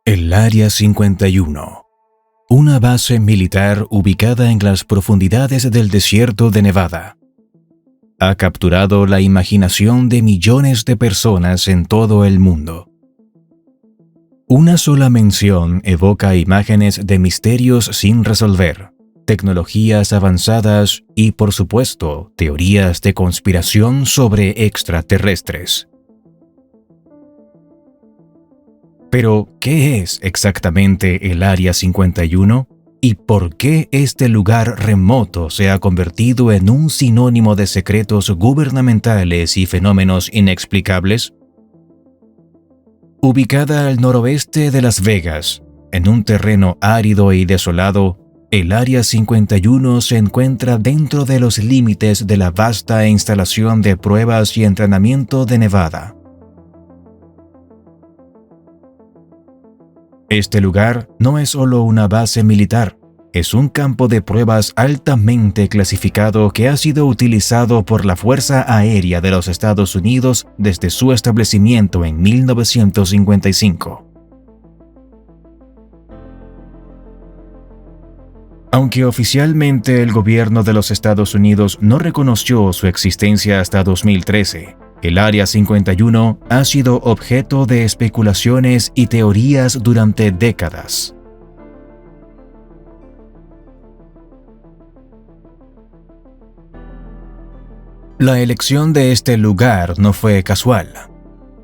El Área 51, una base militar ubicada en las profundidades del desierto de Nevada, ha capturado la imaginación de millones de personas en todo el mundo. Una sola mención evoca imágenes de misterios sin resolver, tecnologías avanzadas y, por supuesto, teorías de conspiración sobre extraterrestres. Pero, ¿qué es exactamente el Área 51? ¿Y por qué este lugar remoto se ha convertido en un sinónimo de secretos gubernamentales y fenómenos inexplicables? Ubicada al noroeste de Las Vegas, en un terreno árido y desolado, el Área 51 se encuentra dentro de los límites de la vasta instalación de pruebas y entrenamiento de Nevada. Este lugar no es solo una base militar, es un campo de pruebas altamente clasificado que ha sido utilizado por la Fuerza Aérea de los Estados Unidos desde su establecimiento en 1955. Aunque oficialmente el gobierno de los Estados Unidos no reconoció su existencia hasta 2013, el Área 51 ha sido objeto de especulaciones y teorías durante décadas. La elección de este lugar no fue casual.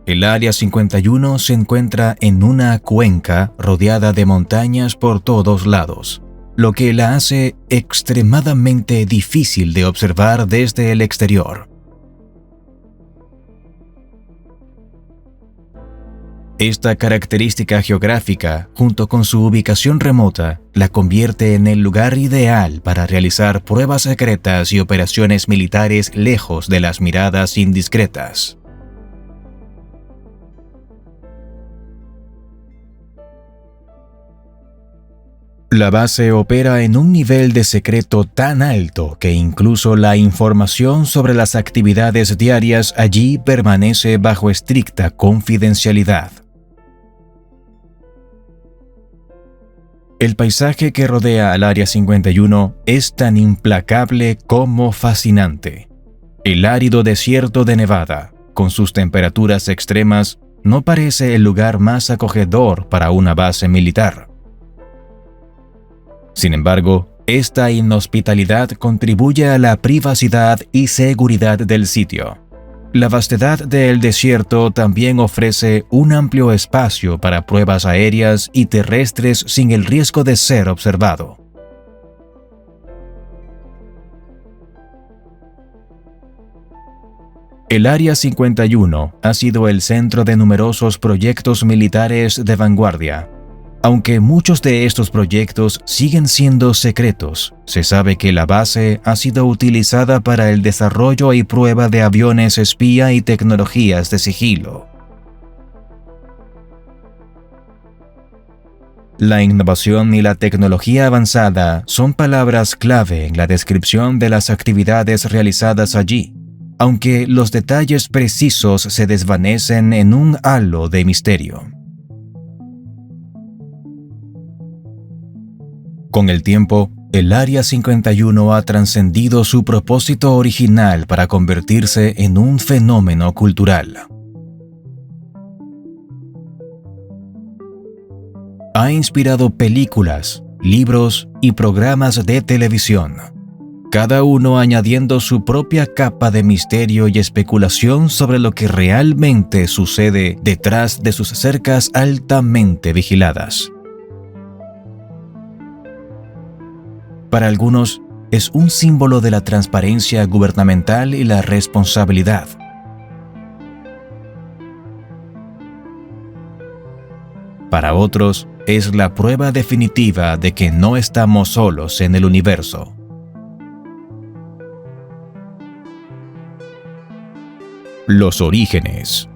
El Área 51 se encuentra en una cuenca rodeada de montañas por todos lados, lo que la hace extremadamente difícil de observar desde el exterior. Esta característica geográfica, junto con su ubicación remota, la convierte en el lugar ideal para realizar pruebas secretas y operaciones militares lejos de las miradas indiscretas. La base opera en un nivel de secreto tan alto que incluso la información sobre las actividades diarias allí permanece bajo estricta confidencialidad. El paisaje que rodea al Área 51 es tan implacable como fascinante. El árido desierto de Nevada, con sus temperaturas extremas, no parece el lugar más acogedor para una base militar. Sin embargo, esta inhospitalidad contribuye a la privacidad y seguridad del sitio. La vastedad del desierto también ofrece un amplio espacio para pruebas aéreas y terrestres sin el riesgo de ser observado. El Área 51 ha sido el centro de numerosos proyectos militares de vanguardia. Aunque muchos de estos proyectos siguen siendo secretos, se sabe que la base ha sido utilizada para el desarrollo y prueba de aviones espía y tecnologías de sigilo. La innovación y la tecnología avanzada son palabras clave en la descripción de las actividades realizadas allí, aunque los detalles precisos se desvanecen en un halo de misterio. Con el tiempo, el Área 51 ha trascendido su propósito original para convertirse en un fenómeno cultural. Ha inspirado películas, libros y programas de televisión, cada uno añadiendo su propia capa de misterio y especulación sobre lo que realmente sucede detrás de sus cercas altamente vigiladas. Para algunos, es un símbolo de la transparencia gubernamental y la responsabilidad. Para otros, es la prueba definitiva de que no estamos solos en el universo. Los orígenes.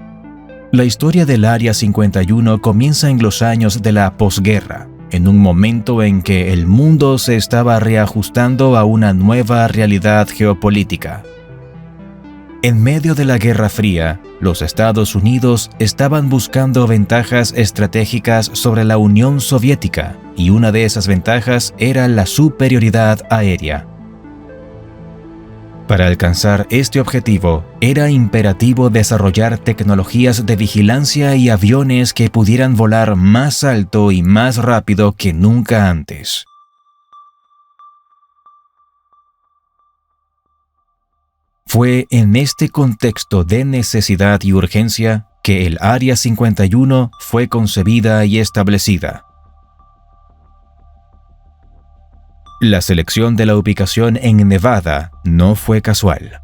La historia del Área 51 comienza en los años de la posguerra, en un momento en que el mundo se estaba reajustando a una nueva realidad geopolítica. En medio de la Guerra Fría, los Estados Unidos estaban buscando ventajas estratégicas sobre la Unión Soviética, y una de esas ventajas era la superioridad aérea. Para alcanzar este objetivo, era imperativo desarrollar tecnologías de vigilancia y aviones que pudieran volar más alto y más rápido que nunca antes. Fue en este contexto de necesidad y urgencia que el Área 51 fue concebida y establecida. La selección de la ubicación en Nevada no fue casual.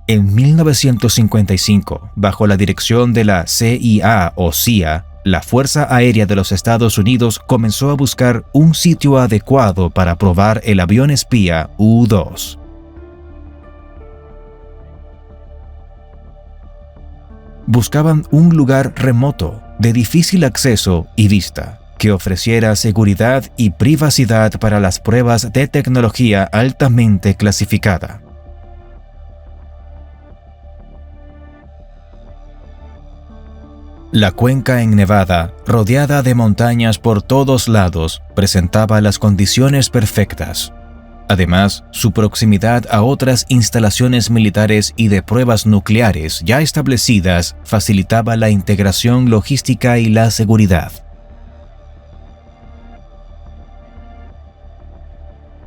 En 1955, bajo la dirección de la CIA o CIA, la Fuerza Aérea de los Estados Unidos comenzó a buscar un sitio adecuado para probar el avión espía U-2. Buscaban un lugar remoto, de difícil acceso y vista, que ofreciera seguridad y privacidad para las pruebas de tecnología altamente clasificada. La cuenca en Nevada, rodeada de montañas por todos lados, presentaba las condiciones perfectas. Además, su proximidad a otras instalaciones militares y de pruebas nucleares ya establecidas facilitaba la integración logística y la seguridad.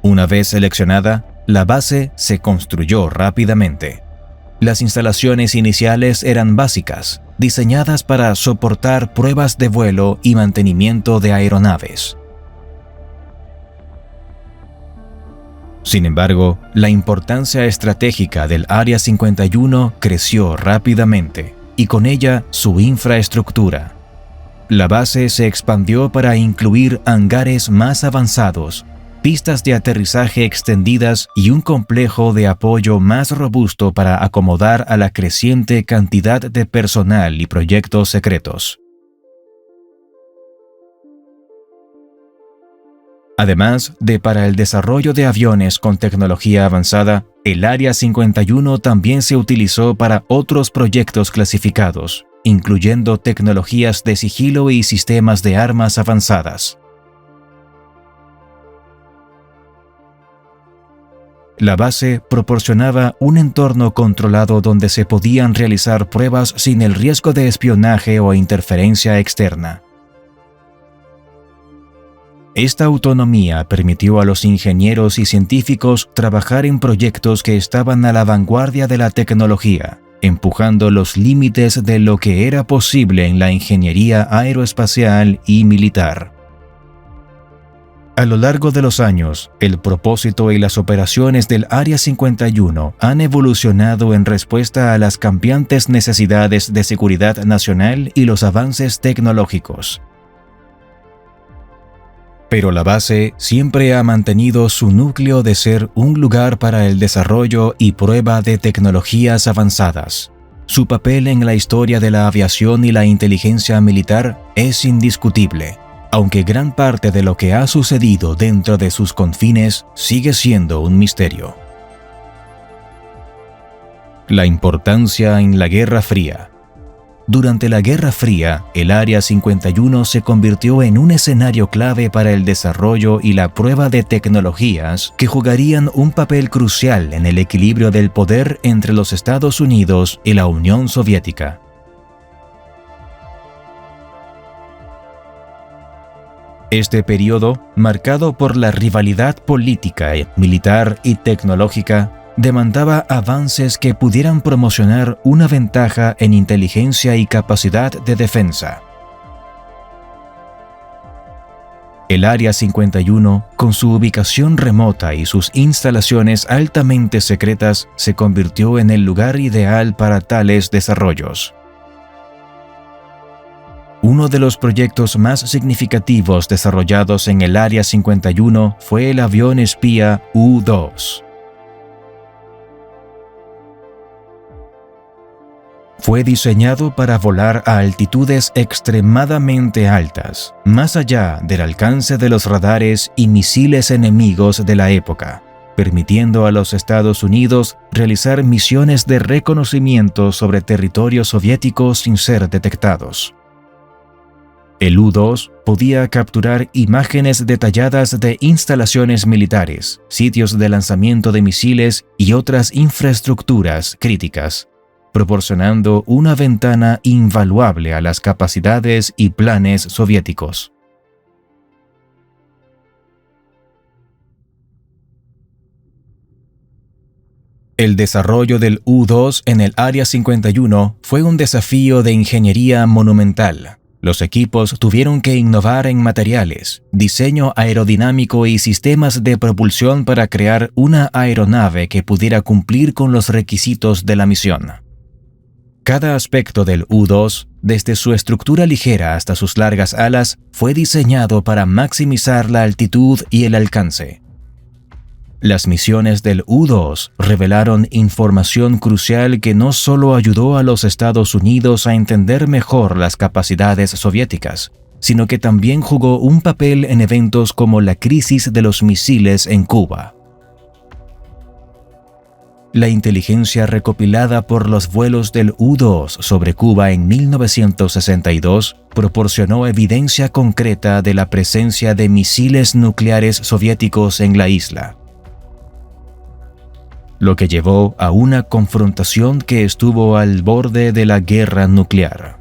Una vez seleccionada, la base se construyó rápidamente. Las instalaciones iniciales eran básicas, diseñadas para soportar pruebas de vuelo y mantenimiento de aeronaves. Sin embargo, la importancia estratégica del Área 51 creció rápidamente, y con ella su infraestructura. La base se expandió para incluir hangares más avanzados, pistas de aterrizaje extendidas y un complejo de apoyo más robusto para acomodar a la creciente cantidad de personal y proyectos secretos. Además de para el desarrollo de aviones con tecnología avanzada, el Área 51 también se utilizó para otros proyectos clasificados, incluyendo tecnologías de sigilo y sistemas de armas avanzadas. La base proporcionaba un entorno controlado donde se podían realizar pruebas sin el riesgo de espionaje o interferencia externa. Esta autonomía permitió a los ingenieros y científicos trabajar en proyectos que estaban a la vanguardia de la tecnología, empujando los límites de lo que era posible en la ingeniería aeroespacial y militar. A lo largo de los años, el propósito y las operaciones del Área 51 han evolucionado en respuesta a las cambiantes necesidades de seguridad nacional y los avances tecnológicos. Pero la base siempre ha mantenido su núcleo de ser un lugar para el desarrollo y prueba de tecnologías avanzadas. Su papel en la historia de la aviación y la inteligencia militar es indiscutible, aunque gran parte de lo que ha sucedido dentro de sus confines sigue siendo un misterio. La importancia en la Guerra Fría. Durante la Guerra Fría, el Área 51 se convirtió en un escenario clave para el desarrollo y la prueba de tecnologías que jugarían un papel crucial en el equilibrio del poder entre los Estados Unidos y la Unión Soviética. Este periodo, marcado por la rivalidad política, militar y tecnológica, demandaba avances que pudieran promocionar una ventaja en inteligencia y capacidad de defensa. El Área 51, con su ubicación remota y sus instalaciones altamente secretas, se convirtió en el lugar ideal para tales desarrollos. Uno de los proyectos más significativos desarrollados en el Área 51 fue el avión espía U-2. Fue diseñado para volar a altitudes extremadamente altas, más allá del alcance de los radares y misiles enemigos de la época. permitiendo a los Estados Unidos realizar misiones de reconocimiento sobre territorios soviéticos sin ser detectados. El U-2 podía capturar imágenes detalladas de instalaciones militares, sitios de lanzamiento de misiles y otras infraestructuras críticas, proporcionando una ventana invaluable a las capacidades y planes soviéticos. El desarrollo del U-2 en el Área 51 fue un desafío de ingeniería monumental. Los equipos tuvieron que innovar en materiales, diseño aerodinámico y sistemas de propulsión para crear una aeronave que pudiera cumplir con los requisitos de la misión. Cada aspecto del U-2, desde su estructura ligera hasta sus largas alas, fue diseñado para maximizar la altitud y el alcance. Las misiones del U-2 revelaron información crucial que no solo ayudó a los Estados Unidos a entender mejor las capacidades soviéticas, sino que también jugó un papel en eventos como la crisis de los misiles en Cuba. La inteligencia recopilada por los vuelos del U-2 sobre Cuba en 1962 proporcionó evidencia concreta de la presencia de misiles nucleares soviéticos en la isla, lo que llevó a una confrontación que estuvo al borde de la guerra nuclear.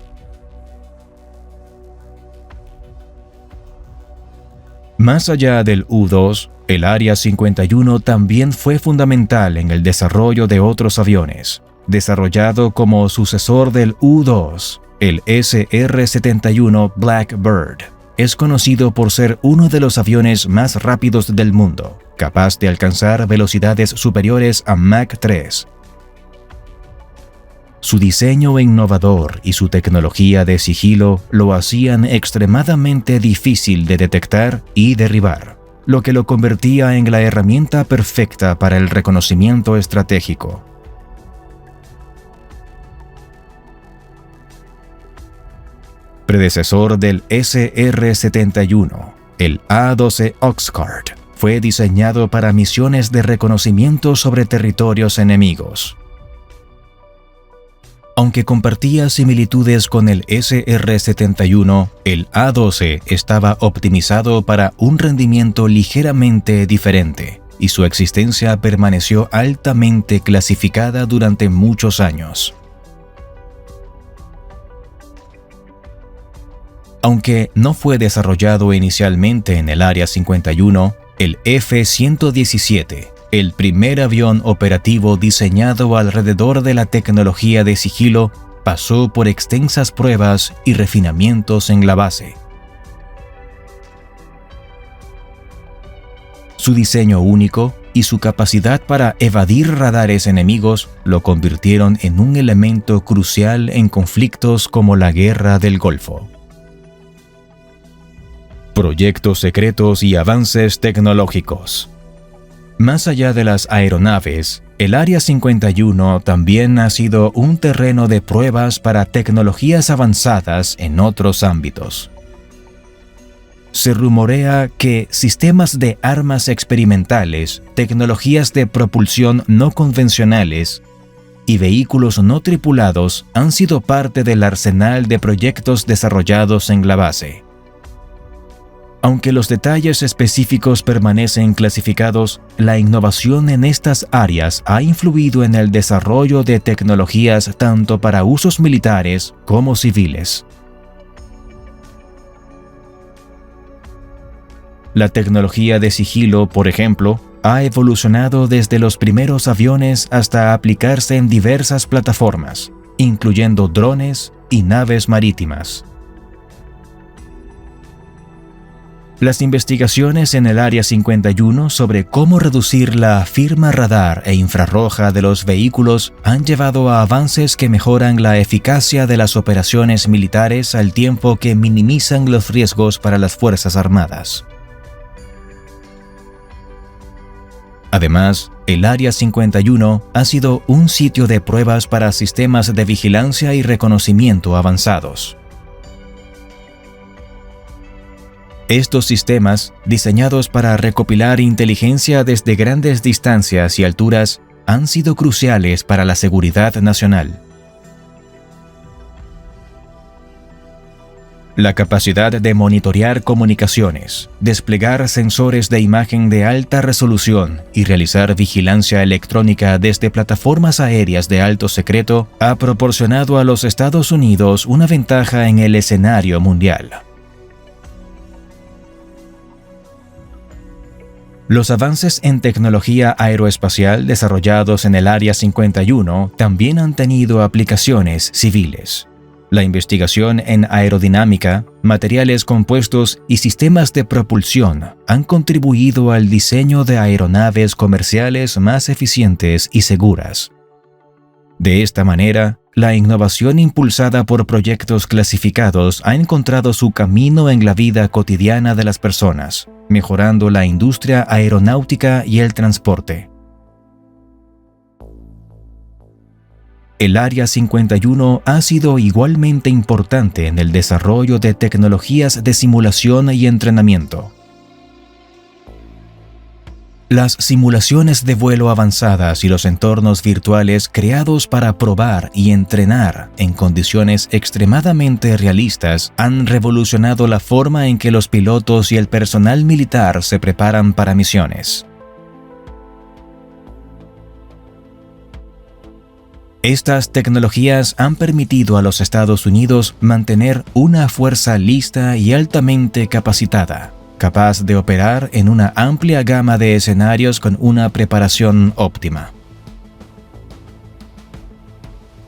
Más allá del U-2, el Área 51 también fue fundamental en el desarrollo de otros aviones. Desarrollado como sucesor del U-2, el SR-71 Blackbird es conocido por ser uno de los aviones más rápidos del mundo, capaz de alcanzar velocidades superiores a Mach 3. Su diseño innovador y su tecnología de sigilo lo hacían extremadamente difícil de detectar y derribar, lo que lo convertía en la herramienta perfecta para el reconocimiento estratégico. Predecesor del SR-71, el A-12 Oxcart fue diseñado para misiones de reconocimiento sobre territorios enemigos. Aunque compartía similitudes con el SR-71, el A-12 estaba optimizado para un rendimiento ligeramente diferente, y su existencia permaneció altamente clasificada durante muchos años. Aunque no fue desarrollado inicialmente en el Área 51, el F-117, el primer avión operativo diseñado alrededor de la tecnología de sigilo, pasó por extensas pruebas y refinamientos en la base. Su diseño único y su capacidad para evadir radares enemigos lo convirtieron en un elemento crucial en conflictos como la Guerra del Golfo. Proyectos secretos y avances tecnológicos. Más allá de las aeronaves, el Área 51 también ha sido un terreno de pruebas para tecnologías avanzadas en otros ámbitos. Se rumorea que sistemas de armas experimentales, tecnologías de propulsión no convencionales y vehículos no tripulados han sido parte del arsenal de proyectos desarrollados en la base. Aunque los detalles específicos permanecen clasificados, la innovación en estas áreas ha influido en el desarrollo de tecnologías tanto para usos militares como civiles. La tecnología de sigilo, por ejemplo, ha evolucionado desde los primeros aviones hasta aplicarse en diversas plataformas, incluyendo drones y naves marítimas. Las investigaciones en el Área 51 sobre cómo reducir la firma radar e infrarroja de los vehículos han llevado a avances que mejoran la eficacia de las operaciones militares al tiempo que minimizan los riesgos para las Fuerzas Armadas. Además, el Área 51 ha sido un sitio de pruebas para sistemas de vigilancia y reconocimiento avanzados. Estos sistemas, diseñados para recopilar inteligencia desde grandes distancias y alturas, han sido cruciales para la seguridad nacional. La capacidad de monitorear comunicaciones, desplegar sensores de imagen de alta resolución y realizar vigilancia electrónica desde plataformas aéreas de alto secreto ha proporcionado a los Estados Unidos una ventaja en el escenario mundial. Los avances en tecnología aeroespacial desarrollados en el Área 51 también han tenido aplicaciones civiles. La investigación en aerodinámica, materiales compuestos y sistemas de propulsión han contribuido al diseño de aeronaves comerciales más eficientes y seguras. De esta manera, la innovación impulsada por proyectos clasificados ha encontrado su camino en la vida cotidiana de las personas, mejorando la industria aeronáutica y el transporte. El Área 51 ha sido igualmente importante en el desarrollo de tecnologías de simulación y entrenamiento. Las simulaciones de vuelo avanzadas y los entornos virtuales creados para probar y entrenar en condiciones extremadamente realistas han revolucionado la forma en que los pilotos y el personal militar se preparan para misiones. Estas tecnologías han permitido a los Estados Unidos mantener una fuerza lista y altamente capacitada, capaz de operar en una amplia gama de escenarios con una preparación óptima.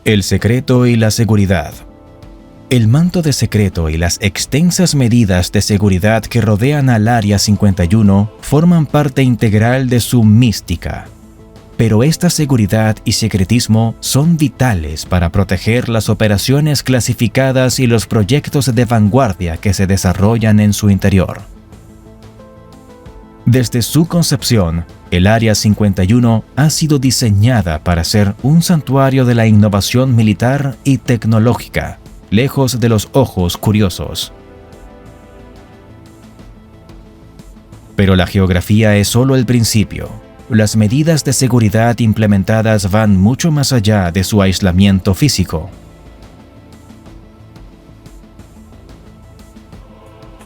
El secreto y la seguridad. El manto de secreto y las extensas medidas de seguridad que rodean al Área 51 forman parte integral de su mística. Pero esta seguridad y secretismo son vitales para proteger las operaciones clasificadas y los proyectos de vanguardia que se desarrollan en su interior. Desde su concepción, el Área 51 ha sido diseñada para ser un santuario de la innovación militar y tecnológica, lejos de los ojos curiosos. Pero la geografía es solo el principio. Las medidas de seguridad implementadas van mucho más allá de su aislamiento físico.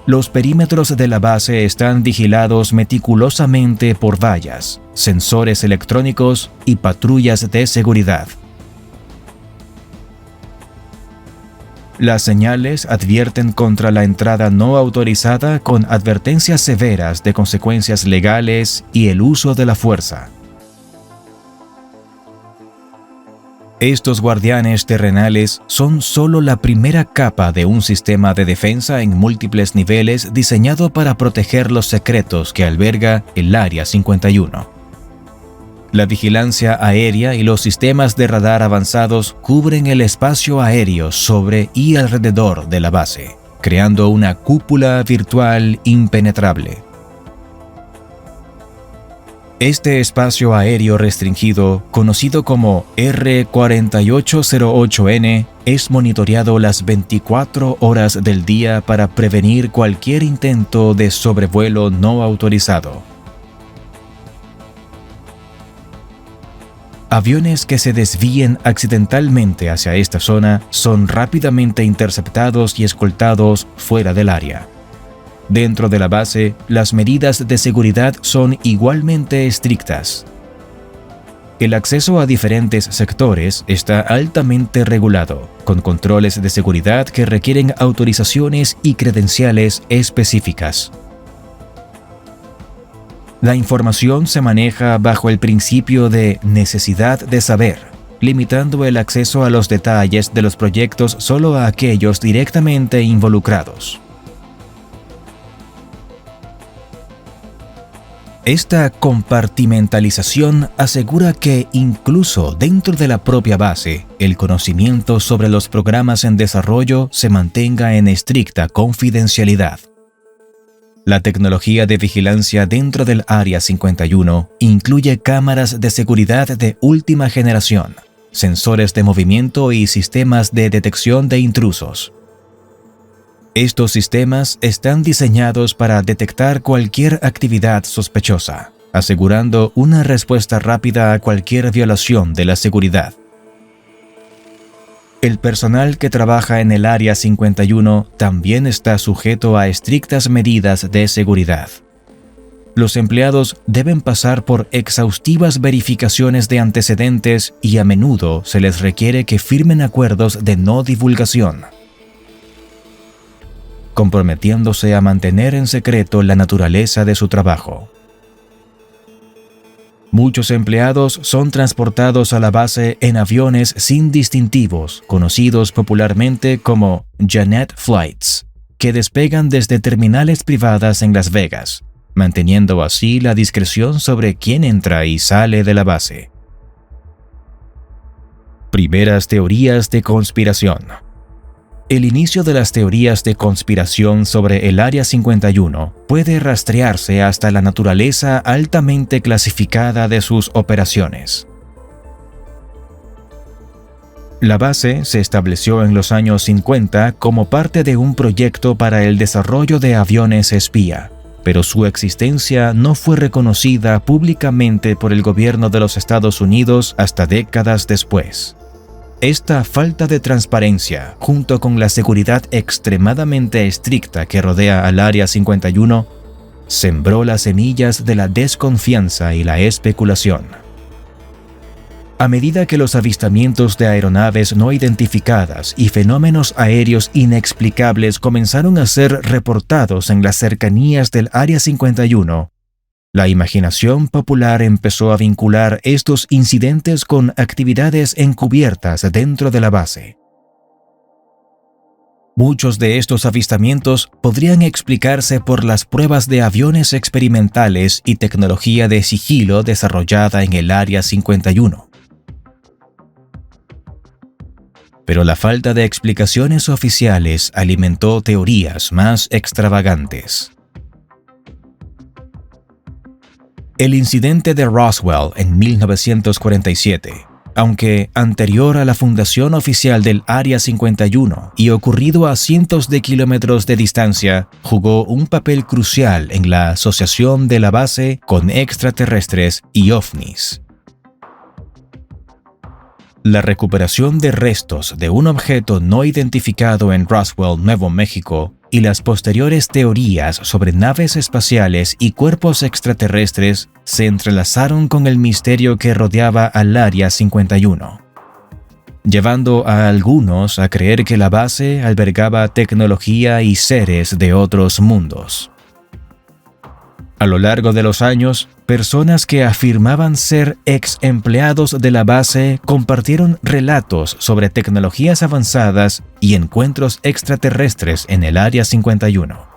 Los perímetros de la base están vigilados meticulosamente por vallas, sensores electrónicos y patrullas de seguridad. Las señales advierten contra la entrada no autorizada con advertencias severas de consecuencias legales y el uso de la fuerza. Estos guardianes terrenales son solo la primera capa de un sistema de defensa en múltiples niveles diseñado para proteger los secretos que alberga el Área 51. La vigilancia aérea y los sistemas de radar avanzados cubren el espacio aéreo sobre y alrededor de la base, creando una cúpula virtual impenetrable. Este espacio aéreo restringido, conocido como R-4808N, es monitoreado las 24 horas del día para prevenir cualquier intento de sobrevuelo no autorizado. Aviones que se desvíen accidentalmente hacia esta zona son rápidamente interceptados y escoltados fuera del área. Dentro de la base, las medidas de seguridad son igualmente estrictas. El acceso a diferentes sectores está altamente regulado, con controles de seguridad que requieren autorizaciones y credenciales específicas. La información se maneja bajo el principio de necesidad de saber, limitando el acceso a los detalles de los proyectos solo a aquellos directamente involucrados. Esta compartimentalización asegura que, incluso dentro de la propia base, el conocimiento sobre los programas en desarrollo se mantenga en estricta confidencialidad. La tecnología de vigilancia dentro del Área 51 incluye cámaras de seguridad de última generación, sensores de movimiento y sistemas de detección de intrusos. Estos sistemas están diseñados para detectar cualquier actividad sospechosa, asegurando una respuesta rápida a cualquier violación de la seguridad. El personal que trabaja en el Área 51 también está sujeto a estrictas medidas de seguridad. Los empleados deben pasar por exhaustivas verificaciones de antecedentes y a menudo se les requiere que firmen acuerdos de no divulgación, comprometiéndose a mantener en secreto la naturaleza de su trabajo. Muchos empleados son transportados a la base en aviones sin distintivos, conocidos popularmente como Janet Flights, que despegan desde terminales privadas en Las Vegas, manteniendo así la discreción sobre quién entra y sale de la base. Primeras teorías de conspiración. El inicio de las teorías de conspiración sobre el Área 51 puede rastrearse hasta la naturaleza altamente clasificada de sus operaciones. La base se estableció en los años 50 como parte de un proyecto para el desarrollo de aviones espía, pero su existencia no fue reconocida públicamente por el gobierno de los Estados Unidos hasta décadas después. Esta falta de transparencia, junto con la seguridad extremadamente estricta que rodea al Área 51, sembró las semillas de la desconfianza y la especulación. A medida que los avistamientos de aeronaves no identificadas y fenómenos aéreos inexplicables comenzaron a ser reportados en las cercanías del Área 51, la imaginación popular empezó a vincular estos incidentes con actividades encubiertas dentro de la base. Muchos de estos avistamientos podrían explicarse por las pruebas de aviones experimentales y tecnología de sigilo desarrollada en el Área 51. Pero la falta de explicaciones oficiales alimentó teorías más extravagantes. El incidente de Roswell en 1947, aunque anterior a la fundación oficial del Área 51 y ocurrido a cientos de kilómetros de distancia, jugó un papel crucial en la asociación de la base con extraterrestres y ovnis. La recuperación de restos de un objeto no identificado en Roswell, Nuevo México, y las posteriores teorías sobre naves espaciales y cuerpos extraterrestres se entrelazaron con el misterio que rodeaba al Área 51, llevando a algunos a creer que la base albergaba tecnología y seres de otros mundos. A lo largo de los años, personas que afirmaban ser ex empleados de la base compartieron relatos sobre tecnologías avanzadas y encuentros extraterrestres en el Área 51.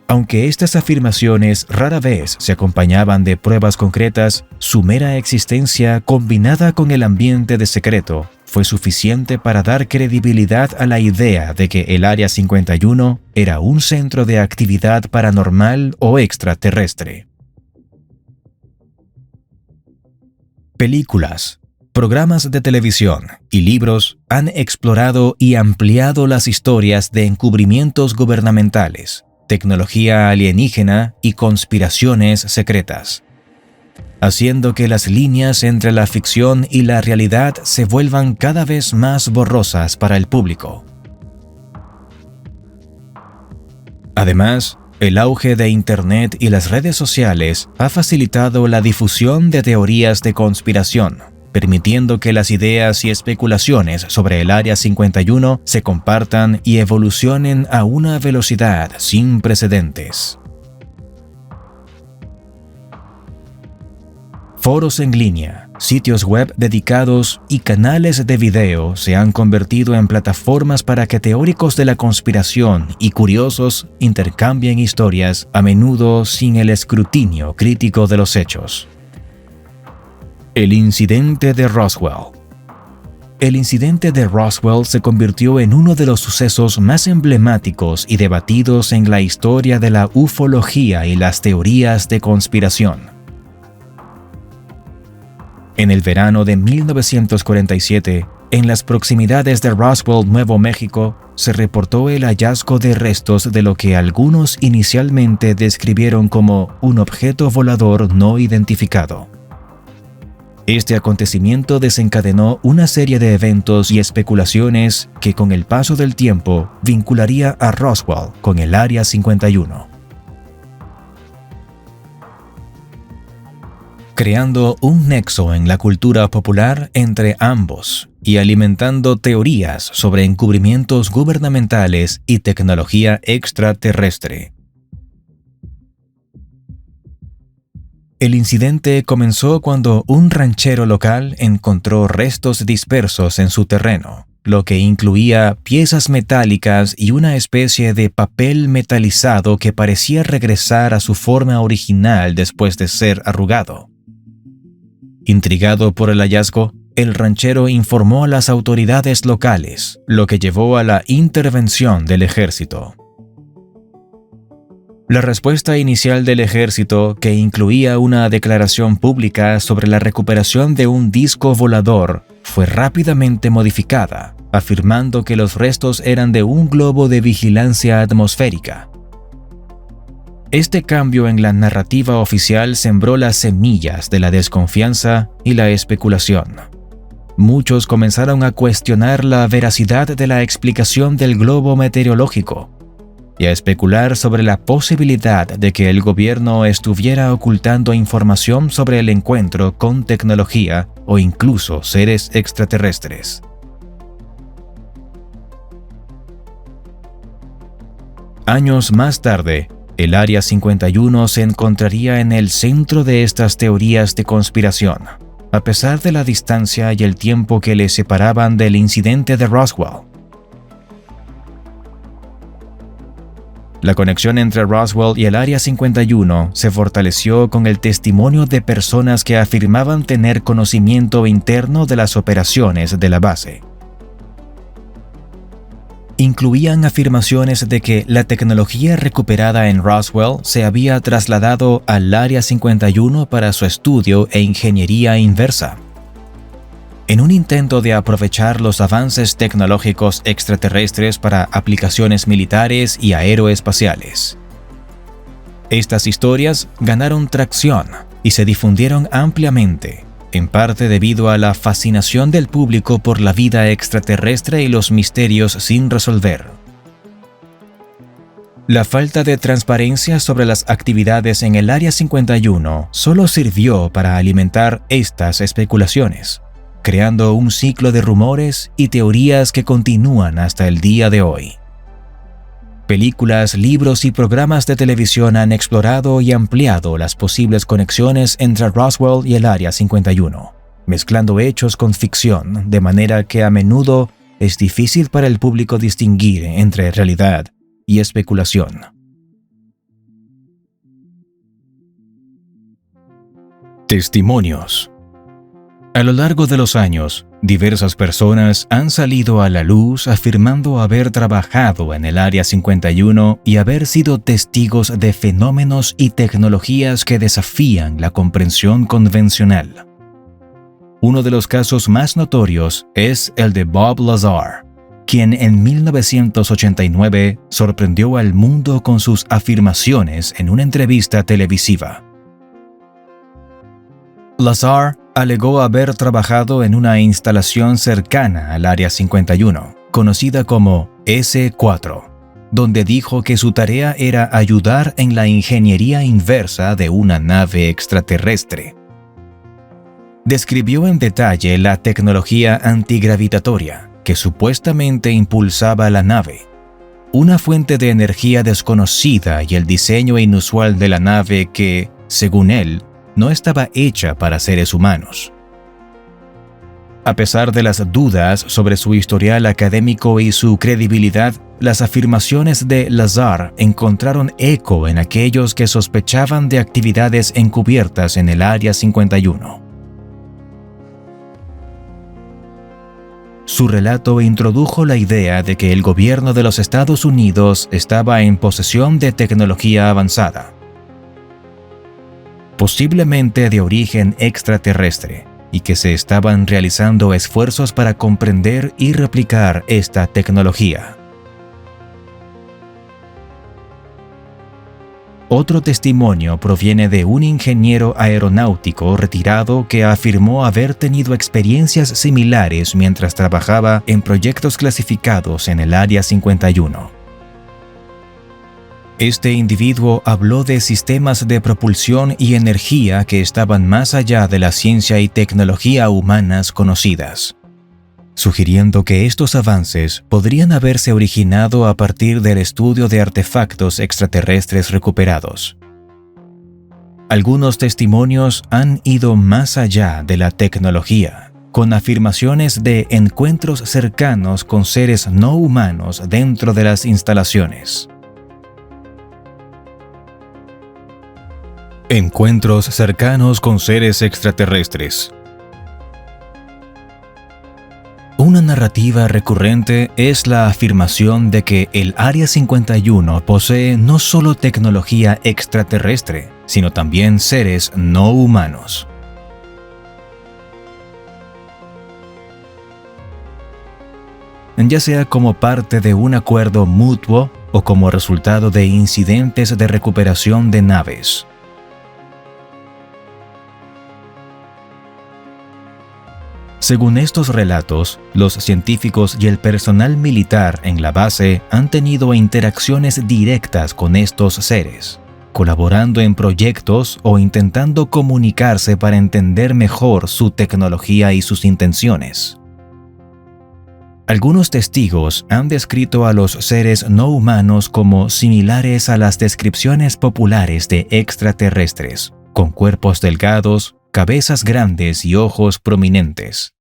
Aunque estas afirmaciones rara vez se acompañaban de pruebas concretas, su mera existencia, combinada con el ambiente de secreto, fue suficiente para dar credibilidad a la idea de que el Área 51 era un centro de actividad paranormal o extraterrestre. Películas, programas de televisión y libros han explorado y ampliado las historias de encubrimientos gubernamentales, tecnología alienígena y conspiraciones secretas, haciendo que las líneas entre la ficción y la realidad se vuelvan cada vez más borrosas para el público. Además, el auge de Internet y las redes sociales ha facilitado la difusión de teorías de conspiración, permitiendo que las ideas y especulaciones sobre el Área 51 se compartan y evolucionen a una velocidad sin precedentes. Foros en línea, sitios web dedicados y canales de video se han convertido en plataformas para que teóricos de la conspiración y curiosos intercambien historias, a menudo sin el escrutinio crítico de los hechos. El incidente de Roswell. El incidente de Roswell se convirtió en uno de los sucesos más emblemáticos y debatidos en la historia de la ufología y las teorías de conspiración. En el verano de 1947, En las proximidades de Roswell, Nuevo México, se reportó el hallazgo de restos de lo que algunos inicialmente describieron como un objeto volador no identificado. Este acontecimiento desencadenó una serie de eventos y especulaciones que con el paso del tiempo vincularía a Roswell con el Área 51. Creando un nexo en la cultura popular entre ambos y alimentando teorías sobre encubrimientos gubernamentales y tecnología extraterrestre. El incidente comenzó cuando un ranchero local encontró restos dispersos en su terreno, lo que incluía piezas metálicas y una especie de papel metalizado que parecía regresar a su forma original después de ser arrugado. Intrigado por el hallazgo, el ranchero informó a las autoridades locales, lo que llevó a la intervención del ejército. La respuesta inicial del ejército, que incluía una declaración pública sobre la recuperación de un disco volador, fue rápidamente modificada, afirmando que los restos eran de un globo de vigilancia atmosférica. Este cambio en la narrativa oficial sembró las semillas de la desconfianza y la especulación. Muchos comenzaron a cuestionar la veracidad de la explicación del globo meteorológico y a especular sobre la posibilidad de que el gobierno estuviera ocultando información sobre el encuentro con tecnología o incluso seres extraterrestres. Años más tarde, el Área 51 se encontraría en el centro de estas teorías de conspiración, a pesar de la distancia y el tiempo que le separaban del incidente de Roswell. La conexión entre Roswell y el Área 51 se fortaleció con el testimonio de personas que afirmaban tener conocimiento interno de las operaciones de la base. Incluían afirmaciones de que la tecnología recuperada en Roswell se había trasladado al Área 51 para su estudio e ingeniería inversa. En un intento de aprovechar los avances tecnológicos extraterrestres para aplicaciones militares y aeroespaciales. Estas historias ganaron tracción y se difundieron ampliamente, en parte debido a la fascinación del público por la vida extraterrestre y los misterios sin resolver. La falta de transparencia sobre las actividades en el Área 51 solo sirvió para alimentar estas especulaciones, creando un ciclo de rumores y teorías que continúan hasta el día de hoy. Películas, libros y programas de televisión han explorado y ampliado las posibles conexiones entre Roswell y el Área 51, mezclando hechos con ficción, de manera que a menudo es difícil para el público distinguir entre realidad y especulación. Testimonios. A lo largo de los años, diversas personas han salido a la luz afirmando haber trabajado en el Área 51 y haber sido testigos de fenómenos y tecnologías que desafían la comprensión convencional. Uno de los casos más notorios es el de Bob Lazar, quien en 1989 sorprendió al mundo con sus afirmaciones en una entrevista televisiva. Lazar alegó haber trabajado en una instalación cercana al Área 51, conocida como S4, donde dijo que su tarea era ayudar en la ingeniería inversa de una nave extraterrestre. Describió en detalle la tecnología antigravitatoria que supuestamente impulsaba la nave, una fuente de energía desconocida y el diseño inusual de la nave que, según él, no estaba hecha para seres humanos. A pesar de las dudas sobre su historial académico y su credibilidad, las afirmaciones de Lazar encontraron eco en aquellos que sospechaban de actividades encubiertas en el Área 51. Su relato introdujo la idea de que el gobierno de los Estados Unidos estaba en posesión de tecnología avanzada, posiblemente de origen extraterrestre, y que se estaban realizando esfuerzos para comprender y replicar esta tecnología. Otro testimonio proviene de un ingeniero aeronáutico retirado que afirmó haber tenido experiencias similares mientras trabajaba en proyectos clasificados en el Área 51. Este individuo habló de sistemas de propulsión y energía que estaban más allá de la ciencia y tecnología humanas conocidas, sugiriendo que estos avances podrían haberse originado a partir del estudio de artefactos extraterrestres recuperados. Algunos testimonios han ido más allá de la tecnología, con afirmaciones de encuentros cercanos con seres no humanos dentro de las instalaciones. Encuentros cercanos con seres extraterrestres. Una narrativa recurrente es la afirmación de que el Área 51 posee no solo tecnología extraterrestre, sino también seres no humanos. Ya sea como parte de un acuerdo mutuo o como resultado de incidentes de recuperación de naves. Según estos relatos, los científicos y el personal militar en la base han tenido interacciones directas con estos seres, colaborando en proyectos o intentando comunicarse para entender mejor su tecnología y sus intenciones. Algunos testigos han descrito a los seres no humanos como similares a las descripciones populares de extraterrestres, con cuerpos delgados, cabezas grandes y ojos prominentes.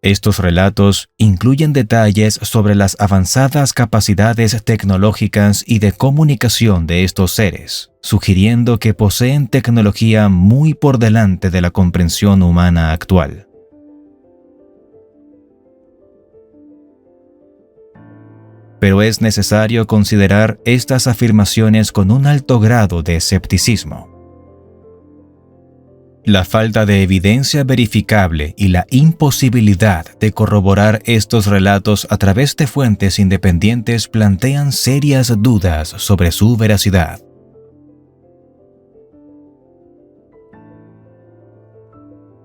Estos relatos incluyen detalles sobre las avanzadas capacidades tecnológicas y de comunicación de estos seres, sugiriendo que poseen tecnología muy por delante de la comprensión humana actual. Pero es necesario considerar estas afirmaciones con un alto grado de escepticismo. La falta de evidencia verificable y la imposibilidad de corroborar estos relatos a través de fuentes independientes plantean serias dudas sobre su veracidad.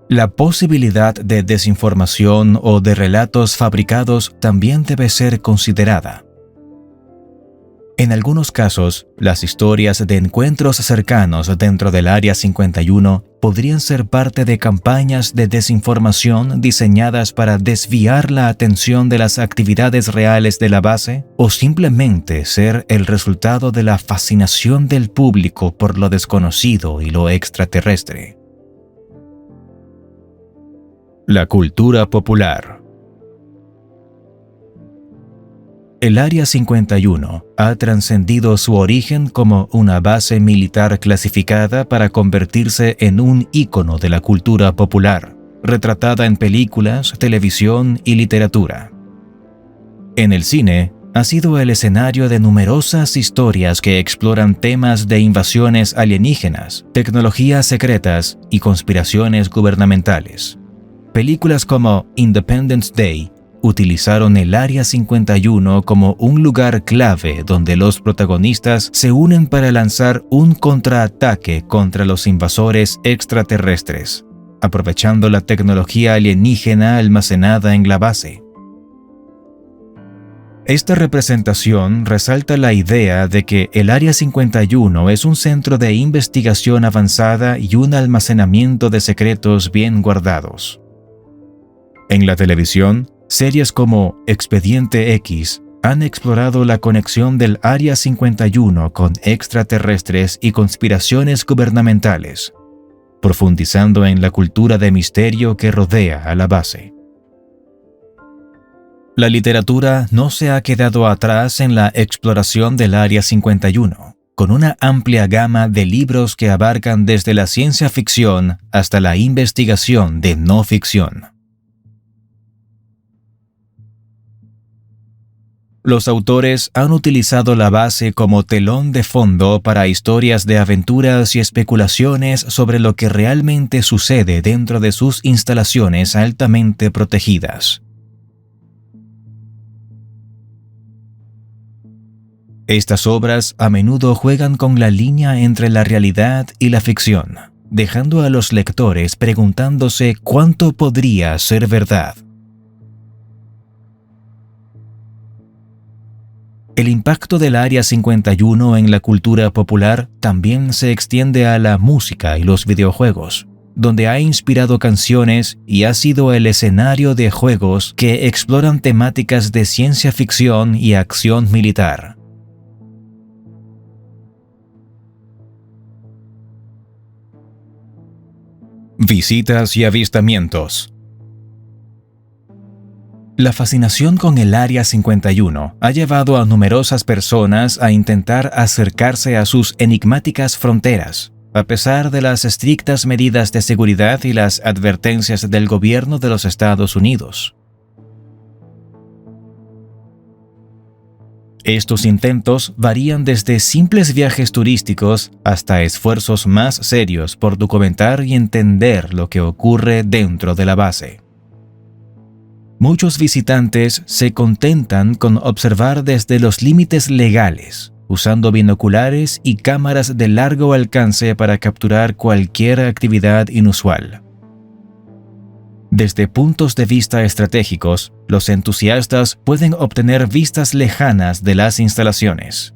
La posibilidad de desinformación o de relatos fabricados también debe ser considerada. En algunos casos, las historias de encuentros cercanos dentro del Área 51 podrían ser parte de campañas de desinformación diseñadas para desviar la atención de las actividades reales de la base o simplemente ser el resultado de la fascinación del público por lo desconocido y lo extraterrestre. La cultura popular. El Área 51 ha trascendido su origen como una base militar clasificada para convertirse en un ícono de la cultura popular, retratada en películas, televisión y literatura. En el cine, ha sido el escenario de numerosas historias que exploran temas de invasiones alienígenas, tecnologías secretas y conspiraciones gubernamentales. Películas como Independence Day utilizaron el Área 51 como un lugar clave donde los protagonistas se unen para lanzar un contraataque contra los invasores extraterrestres, aprovechando la tecnología alienígena almacenada en la base. Esta representación resalta la idea de que el Área 51 es un centro de investigación avanzada y un almacenamiento de secretos bien guardados. En la televisión, series como Expediente X han explorado la conexión del Área 51 con extraterrestres y conspiraciones gubernamentales, profundizando en la cultura de misterio que rodea a la base. La literatura no se ha quedado atrás en la exploración del Área 51, con una amplia gama de libros que abarcan desde la ciencia ficción hasta la investigación de no ficción. Los autores han utilizado la base como telón de fondo para historias de aventuras y especulaciones sobre lo que realmente sucede dentro de sus instalaciones altamente protegidas. Estas obras a menudo juegan con la línea entre la realidad y la ficción, dejando a los lectores preguntándose cuánto podría ser verdad. El impacto del Área 51 en la cultura popular también se extiende a la música y los videojuegos, donde ha inspirado canciones y ha sido el escenario de juegos que exploran temáticas de ciencia ficción y acción militar. Visitas y avistamientos. La fascinación con el Área 51 ha llevado a numerosas personas a intentar acercarse a sus enigmáticas fronteras, a pesar de las estrictas medidas de seguridad y las advertencias del gobierno de los Estados Unidos. Estos intentos varían desde simples viajes turísticos hasta esfuerzos más serios por documentar y entender lo que ocurre dentro de la base. Muchos visitantes se contentan con observar desde los límites legales, usando binoculares y cámaras de largo alcance para capturar cualquier actividad inusual. Desde puntos de vista estratégicos, los entusiastas pueden obtener vistas lejanas de las instalaciones.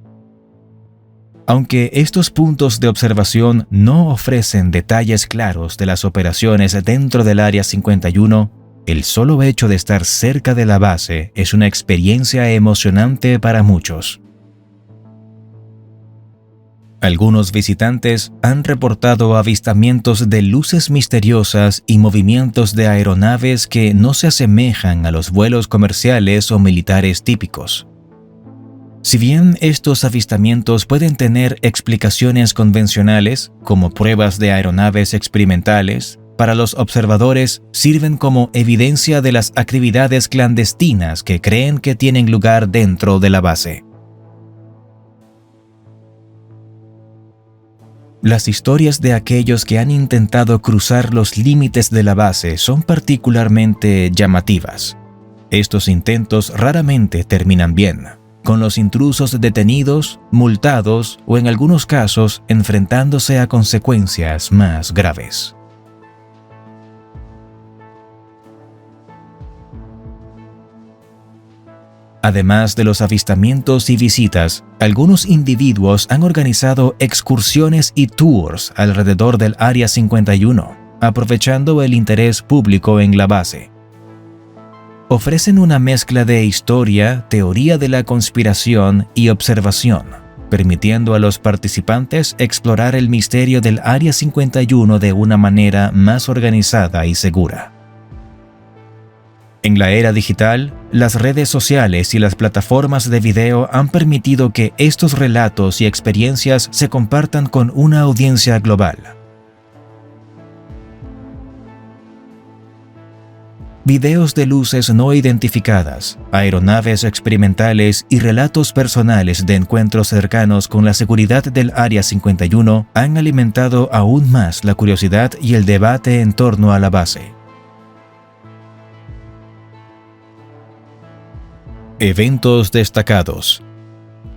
Aunque estos puntos de observación no ofrecen detalles claros de las operaciones dentro del Área 51, el solo hecho de estar cerca de la base es una experiencia emocionante para muchos. Algunos visitantes han reportado avistamientos de luces misteriosas y movimientos de aeronaves que no se asemejan a los vuelos comerciales o militares típicos. Si bien estos avistamientos pueden tener explicaciones convencionales, como pruebas de aeronaves experimentales, para los observadores sirven como evidencia de las actividades clandestinas que creen que tienen lugar dentro de la base. Las historias de aquellos que han intentado cruzar los límites de la base son particularmente llamativas. Estos intentos raramente terminan bien, con los intrusos detenidos, multados o en algunos casos enfrentándose a consecuencias más graves. Además de los avistamientos y visitas, algunos individuos han organizado excursiones y tours alrededor del Área 51, aprovechando el interés público en la base. Ofrecen una mezcla de historia, teoría de la conspiración y observación, permitiendo a los participantes explorar el misterio del Área 51 de una manera más organizada y segura. En la era digital, las redes sociales y las plataformas de video han permitido que estos relatos y experiencias se compartan con una audiencia global. Videos de luces no identificadas, aeronaves experimentales y relatos personales de encuentros cercanos con la seguridad del Área 51 han alimentado aún más la curiosidad y el debate en torno a la base. Eventos destacados.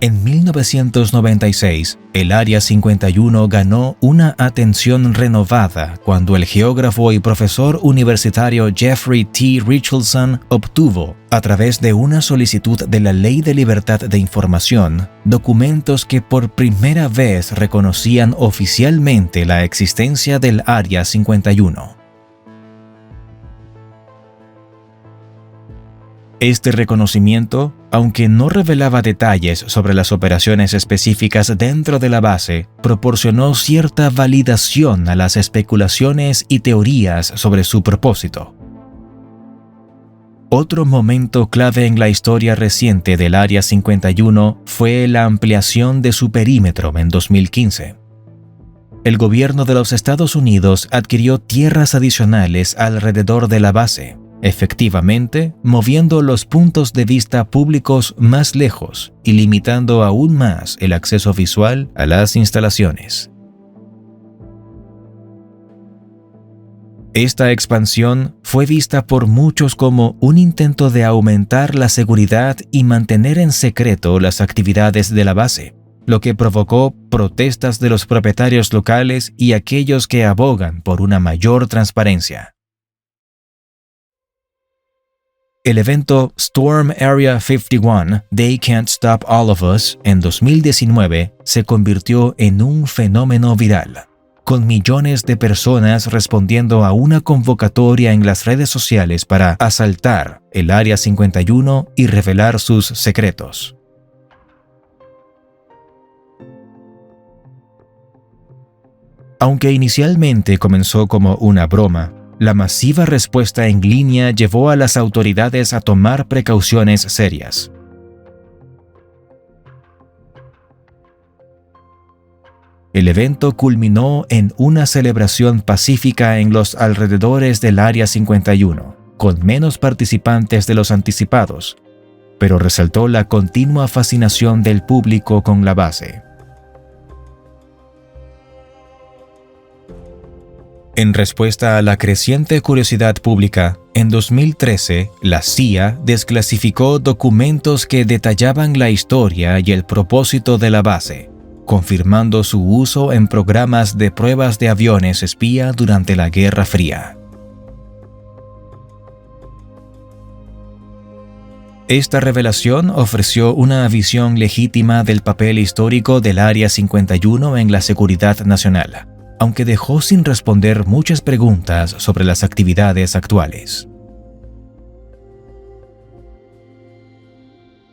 En 1996, el Área 51 ganó una atención renovada cuando el geógrafo y profesor universitario Jeffrey T. Richardson obtuvo, a través de una solicitud de la Ley de Libertad de Información, documentos que por primera vez reconocían oficialmente la existencia del Área 51. Este reconocimiento, aunque no revelaba detalles sobre las operaciones específicas dentro de la base, proporcionó cierta validación a las especulaciones y teorías sobre su propósito. Otro momento clave en la historia reciente del Área 51 fue la ampliación de su perímetro en 2015. El gobierno de los Estados Unidos adquirió tierras adicionales alrededor de la base, efectivamente moviendo los puntos de vista públicos más lejos y limitando aún más el acceso visual a las instalaciones. Esta expansión fue vista por muchos como un intento de aumentar la seguridad y mantener en secreto las actividades de la base, lo que provocó protestas de los propietarios locales y aquellos que abogan por una mayor transparencia. El evento Storm Area 51, They Can't Stop All of Us, en 2019, se convirtió en un fenómeno viral, con millones de personas respondiendo a una convocatoria en las redes sociales para asaltar el Área 51 y revelar sus secretos. Aunque inicialmente comenzó como una broma, la masiva respuesta en línea llevó a las autoridades a tomar precauciones serias. El evento culminó en una celebración pacífica en los alrededores del Área 51, con menos participantes de los anticipados, pero resaltó la continua fascinación del público con la base. En respuesta a la creciente curiosidad pública, en 2013, la CIA desclasificó documentos que detallaban la historia y el propósito de la base, confirmando su uso en programas de pruebas de aviones espía durante la Guerra Fría. Esta revelación ofreció una visión legítima del papel histórico del Área 51 en la seguridad nacional, aunque dejó sin responder muchas preguntas sobre las actividades actuales.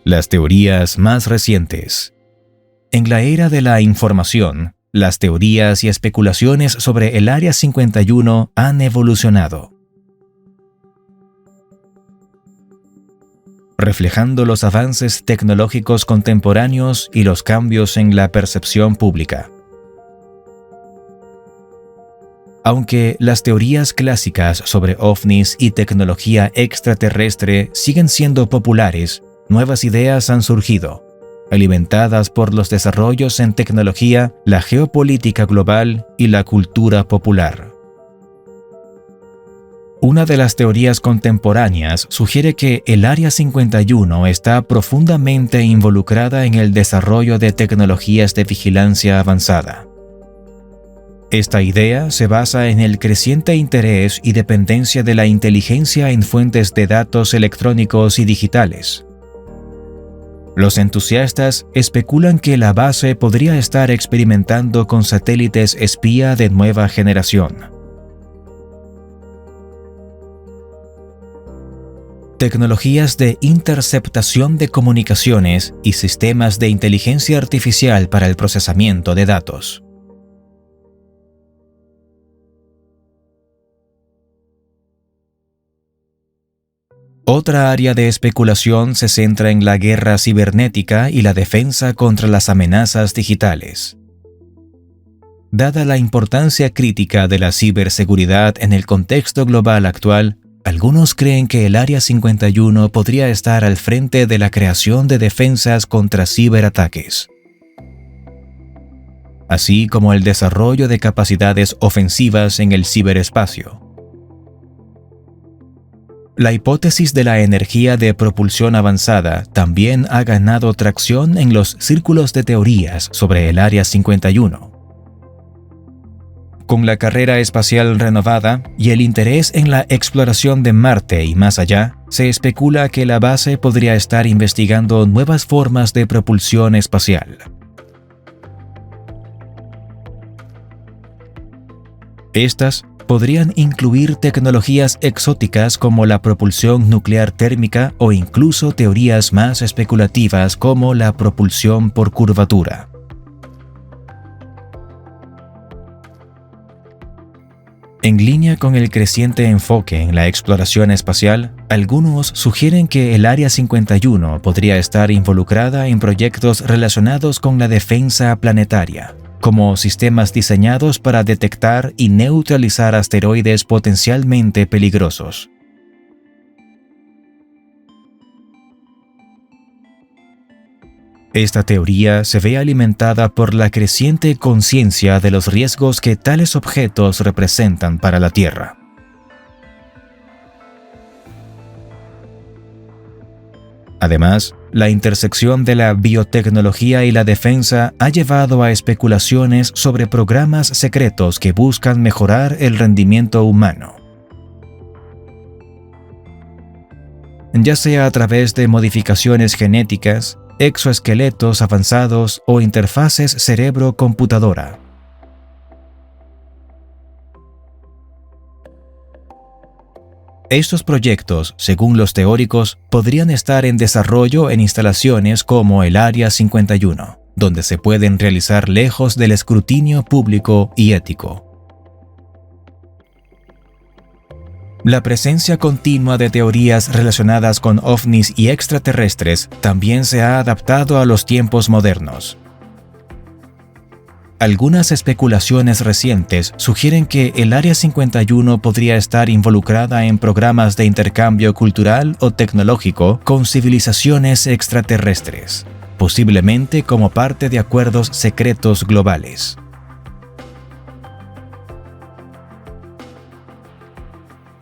Las teorías más recientes. En la era de la información, las teorías y especulaciones sobre el Área 51 han evolucionado, reflejando los avances tecnológicos contemporáneos y los cambios en la percepción pública. Aunque las teorías clásicas sobre ovnis y tecnología extraterrestre siguen siendo populares, nuevas ideas han surgido, alimentadas por los desarrollos en tecnología, la geopolítica global y la cultura popular. Una de las teorías contemporáneas sugiere que el Área 51 está profundamente involucrada en el desarrollo de tecnologías de vigilancia avanzada. Esta idea se basa en el creciente interés y dependencia de la inteligencia en fuentes de datos electrónicos y digitales. Los entusiastas especulan que la base podría estar experimentando con satélites espía de nueva generación. Tecnologías de interceptación de comunicaciones y sistemas de inteligencia artificial para el procesamiento de datos. Otra área de especulación se centra en la guerra cibernética y la defensa contra las amenazas digitales. Dada la importancia crítica de la ciberseguridad en el contexto global actual, algunos creen que el Área 51 podría estar al frente de la creación de defensas contra ciberataques, así como el desarrollo de capacidades ofensivas en el ciberespacio. La hipótesis de la energía de propulsión avanzada también ha ganado tracción en los círculos de teorías sobre el Área 51. Con la carrera espacial renovada y el interés en la exploración de Marte y más allá, se especula que la base podría estar investigando nuevas formas de propulsión espacial. Estas podrían incluir tecnologías exóticas como la propulsión nuclear térmica o incluso teorías más especulativas como la propulsión por curvatura. En línea con el creciente enfoque en la exploración espacial, algunos sugieren que el Área 51 podría estar involucrada en proyectos relacionados con la defensa planetaria, como sistemas diseñados para detectar y neutralizar asteroides potencialmente peligrosos. Esta teoría se ve alimentada por la creciente conciencia de los riesgos que tales objetos representan para la Tierra. Además, la intersección de la biotecnología y la defensa ha llevado a especulaciones sobre programas secretos que buscan mejorar el rendimiento humano. Ya sea a través de modificaciones genéticas, exoesqueletos avanzados o interfaces cerebro-computadora. Estos proyectos, según los teóricos, podrían estar en desarrollo en instalaciones como el Área 51, donde se pueden realizar lejos del escrutinio público y ético. La presencia continua de teorías relacionadas con ovnis y extraterrestres también se ha adaptado a los tiempos modernos. Algunas especulaciones recientes sugieren que el Área 51 podría estar involucrada en programas de intercambio cultural o tecnológico con civilizaciones extraterrestres, posiblemente como parte de acuerdos secretos globales.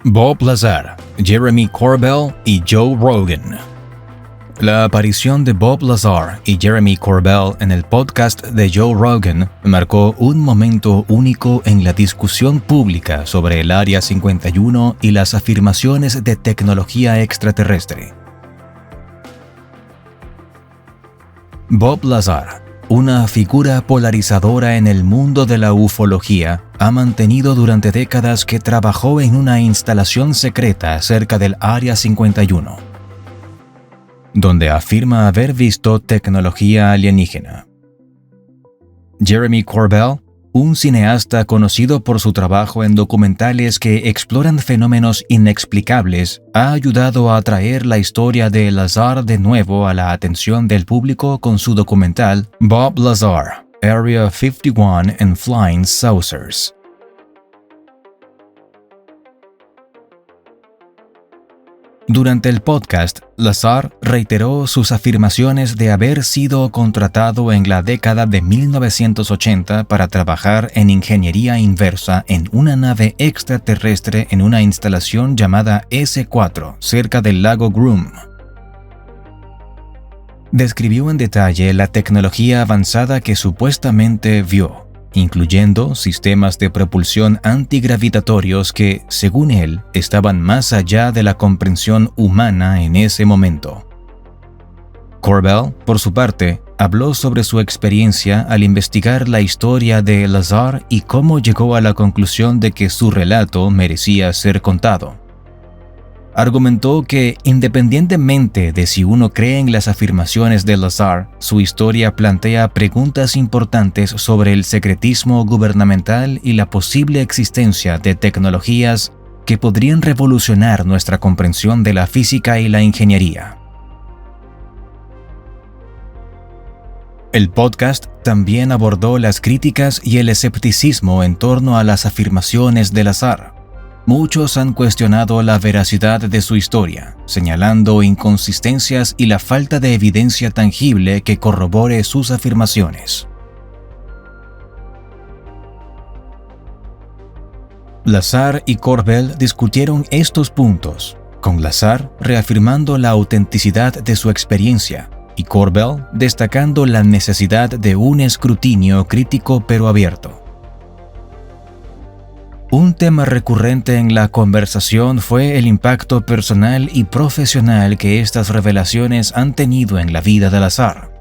Bob Lazar, Jeremy Corbell y Joe Rogan. La aparición de Bob Lazar y Jeremy Corbell en el podcast de Joe Rogan marcó un momento único en la discusión pública sobre el Área 51 y las afirmaciones de tecnología extraterrestre. Bob Lazar, una figura polarizadora en el mundo de la ufología, ha mantenido durante décadas que trabajó en una instalación secreta cerca del Área 51, donde afirma haber visto tecnología alienígena. Jeremy Corbell, un cineasta conocido por su trabajo en documentales que exploran fenómenos inexplicables, ha ayudado a traer la historia de Lazar de nuevo a la atención del público con su documental Bob Lazar, Area 51 and Flying Saucers. Durante el podcast, Lazar reiteró sus afirmaciones de haber sido contratado en la década de 1980 para trabajar en ingeniería inversa en una nave extraterrestre en una instalación llamada S4, cerca del lago Groom. Describió en detalle la tecnología avanzada que supuestamente vio, incluyendo sistemas de propulsión antigravitatorios que, según él, estaban más allá de la comprensión humana en ese momento. Corbell, por su parte, habló sobre su experiencia al investigar la historia de Lazar y cómo llegó a la conclusión de que su relato merecía ser contado. Argumentó que, independientemente de si uno cree en las afirmaciones de Lazar, su historia plantea preguntas importantes sobre el secretismo gubernamental y la posible existencia de tecnologías que podrían revolucionar nuestra comprensión de la física y la ingeniería. El podcast también abordó las críticas y el escepticismo en torno a las afirmaciones de Lazar. Muchos han cuestionado la veracidad de su historia, señalando inconsistencias y la falta de evidencia tangible que corrobore sus afirmaciones. Lazar y Corbell discutieron estos puntos, con Lazar reafirmando la autenticidad de su experiencia y Corbell destacando la necesidad de un escrutinio crítico pero abierto. Un tema recurrente en la conversación fue el impacto personal y profesional que estas revelaciones han tenido en la vida de Lazar.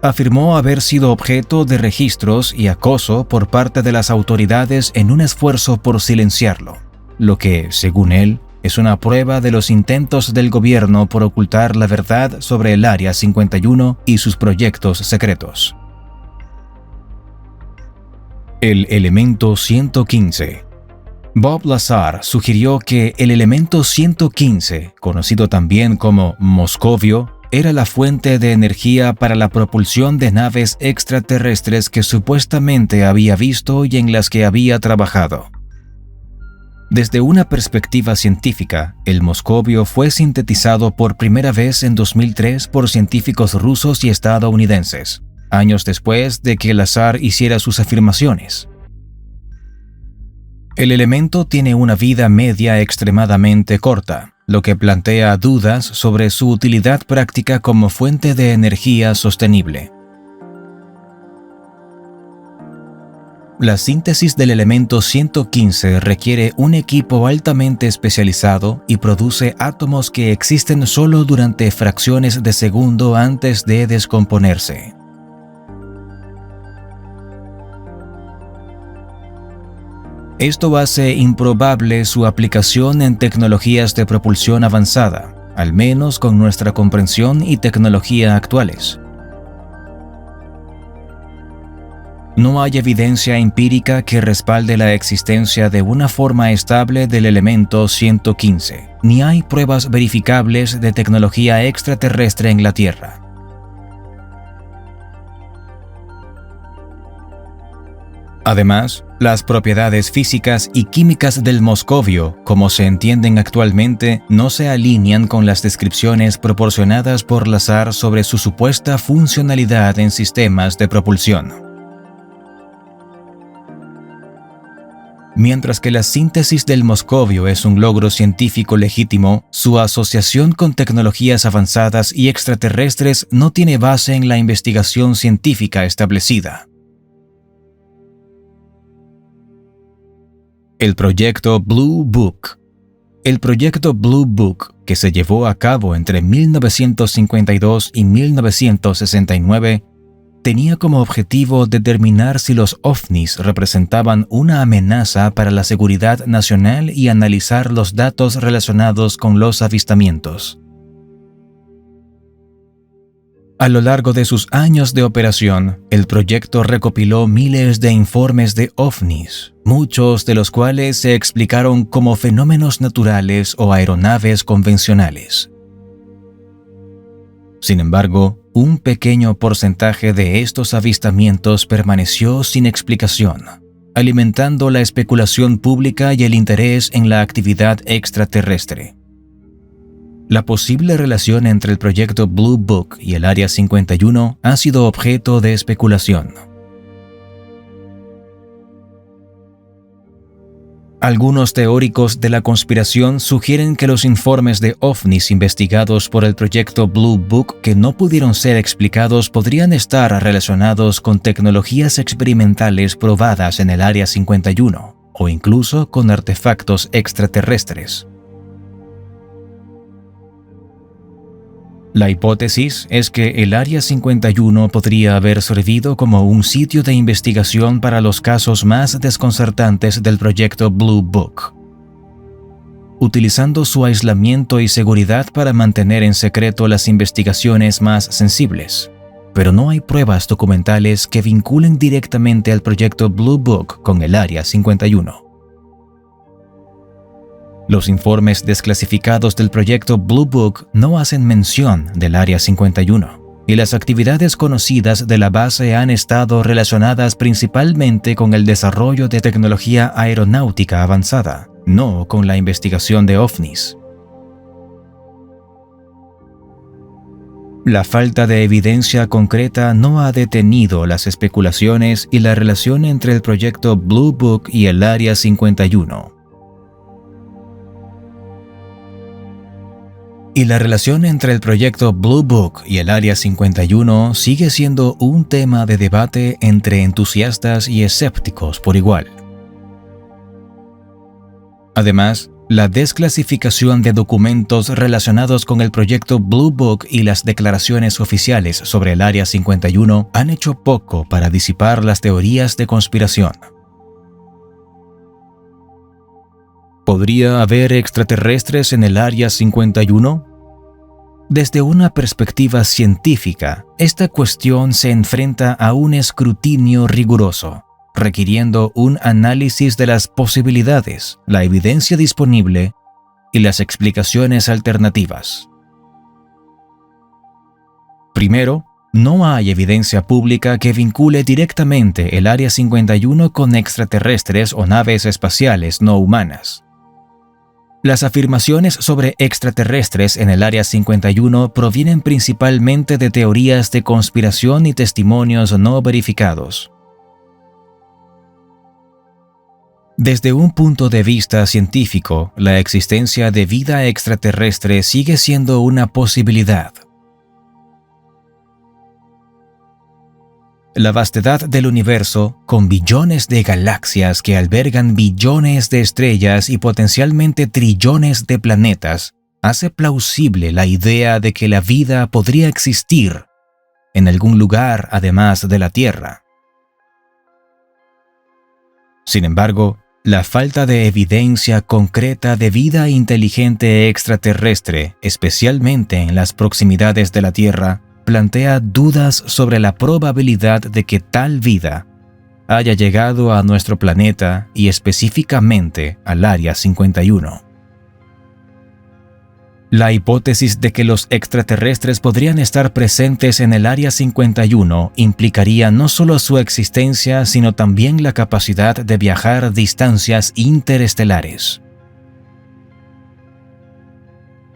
Afirmó haber sido objeto de registros y acoso por parte de las autoridades en un esfuerzo por silenciarlo, lo que, según él, es una prueba de los intentos del gobierno por ocultar la verdad sobre el Área 51 y sus proyectos secretos. El elemento 115. Bob Lazar sugirió que el elemento 115, conocido también como moscovio, era la fuente de energía para la propulsión de naves extraterrestres que supuestamente había visto y en las que había trabajado. Desde una perspectiva científica, el moscovio fue sintetizado por primera vez en 2003 por científicos rusos y estadounidenses, años después de que Lazar hiciera sus afirmaciones. El elemento tiene una vida media extremadamente corta, lo que plantea dudas sobre su utilidad práctica como fuente de energía sostenible. La síntesis del elemento 115 requiere un equipo altamente especializado y produce átomos que existen solo durante fracciones de segundo antes de descomponerse. Esto hace improbable su aplicación en tecnologías de propulsión avanzada, al menos con nuestra comprensión y tecnología actuales. No hay evidencia empírica que respalde la existencia de una forma estable del elemento 115, ni hay pruebas verificables de tecnología extraterrestre en la Tierra. Además, las propiedades físicas y químicas del moscovio, como se entienden actualmente, no se alinean con las descripciones proporcionadas por Lazar sobre su supuesta funcionalidad en sistemas de propulsión. Mientras que la síntesis del moscovio es un logro científico legítimo, su asociación con tecnologías avanzadas y extraterrestres no tiene base en la investigación científica establecida. El proyecto Blue Book. El proyecto Blue Book, que se llevó a cabo entre 1952 y 1969, tenía como objetivo determinar si los ovnis representaban una amenaza para la seguridad nacional y analizar los datos relacionados con los avistamientos. A lo largo de sus años de operación, el proyecto recopiló miles de informes de ovnis, muchos de los cuales se explicaron como fenómenos naturales o aeronaves convencionales. Sin embargo, un pequeño porcentaje de estos avistamientos permaneció sin explicación, alimentando la especulación pública y el interés en la actividad extraterrestre. La posible relación entre el proyecto Blue Book y el Área 51 ha sido objeto de especulación. Algunos teóricos de la conspiración sugieren que los informes de ovnis investigados por el proyecto Blue Book que no pudieron ser explicados podrían estar relacionados con tecnologías experimentales probadas en el Área 51 o incluso con artefactos extraterrestres. La hipótesis es que el Área 51 podría haber servido como un sitio de investigación para los casos más desconcertantes del proyecto Blue Book, utilizando su aislamiento y seguridad para mantener en secreto las investigaciones más sensibles. Pero no hay pruebas documentales que vinculen directamente al proyecto Blue Book con el Área 51. Los informes desclasificados del proyecto Blue Book no hacen mención del Área 51, y las actividades conocidas de la base han estado relacionadas principalmente con el desarrollo de tecnología aeronáutica avanzada, no con la investigación de ovnis. La falta de evidencia concreta no ha detenido las especulaciones y la relación entre el proyecto Blue Book y el Área 51. Y la relación entre el proyecto Blue Book y el Área 51 sigue siendo un tema de debate entre entusiastas y escépticos por igual. Además, la desclasificación de documentos relacionados con el proyecto Blue Book y las declaraciones oficiales sobre el Área 51 han hecho poco para disipar las teorías de conspiración. ¿Podría haber extraterrestres en el Área 51? Desde una perspectiva científica, esta cuestión se enfrenta a un escrutinio riguroso, requiriendo un análisis de las posibilidades, la evidencia disponible y las explicaciones alternativas. Primero, no hay evidencia pública que vincule directamente el Área 51 con extraterrestres o naves espaciales no humanas. Las afirmaciones sobre extraterrestres en el Área 51 provienen principalmente de teorías de conspiración y testimonios no verificados. Desde un punto de vista científico, la existencia de vida extraterrestre sigue siendo una posibilidad. La vastedad del universo, con billones de galaxias que albergan billones de estrellas y potencialmente trillones de planetas, hace plausible la idea de que la vida podría existir en algún lugar además de la Tierra. Sin embargo, la falta de evidencia concreta de vida inteligente extraterrestre, especialmente en las proximidades de la Tierra, plantea dudas sobre la probabilidad de que tal vida haya llegado a nuestro planeta y específicamente al Área 51. La hipótesis de que los extraterrestres podrían estar presentes en el Área 51 implicaría no solo su existencia, sino también la capacidad de viajar distancias interestelares.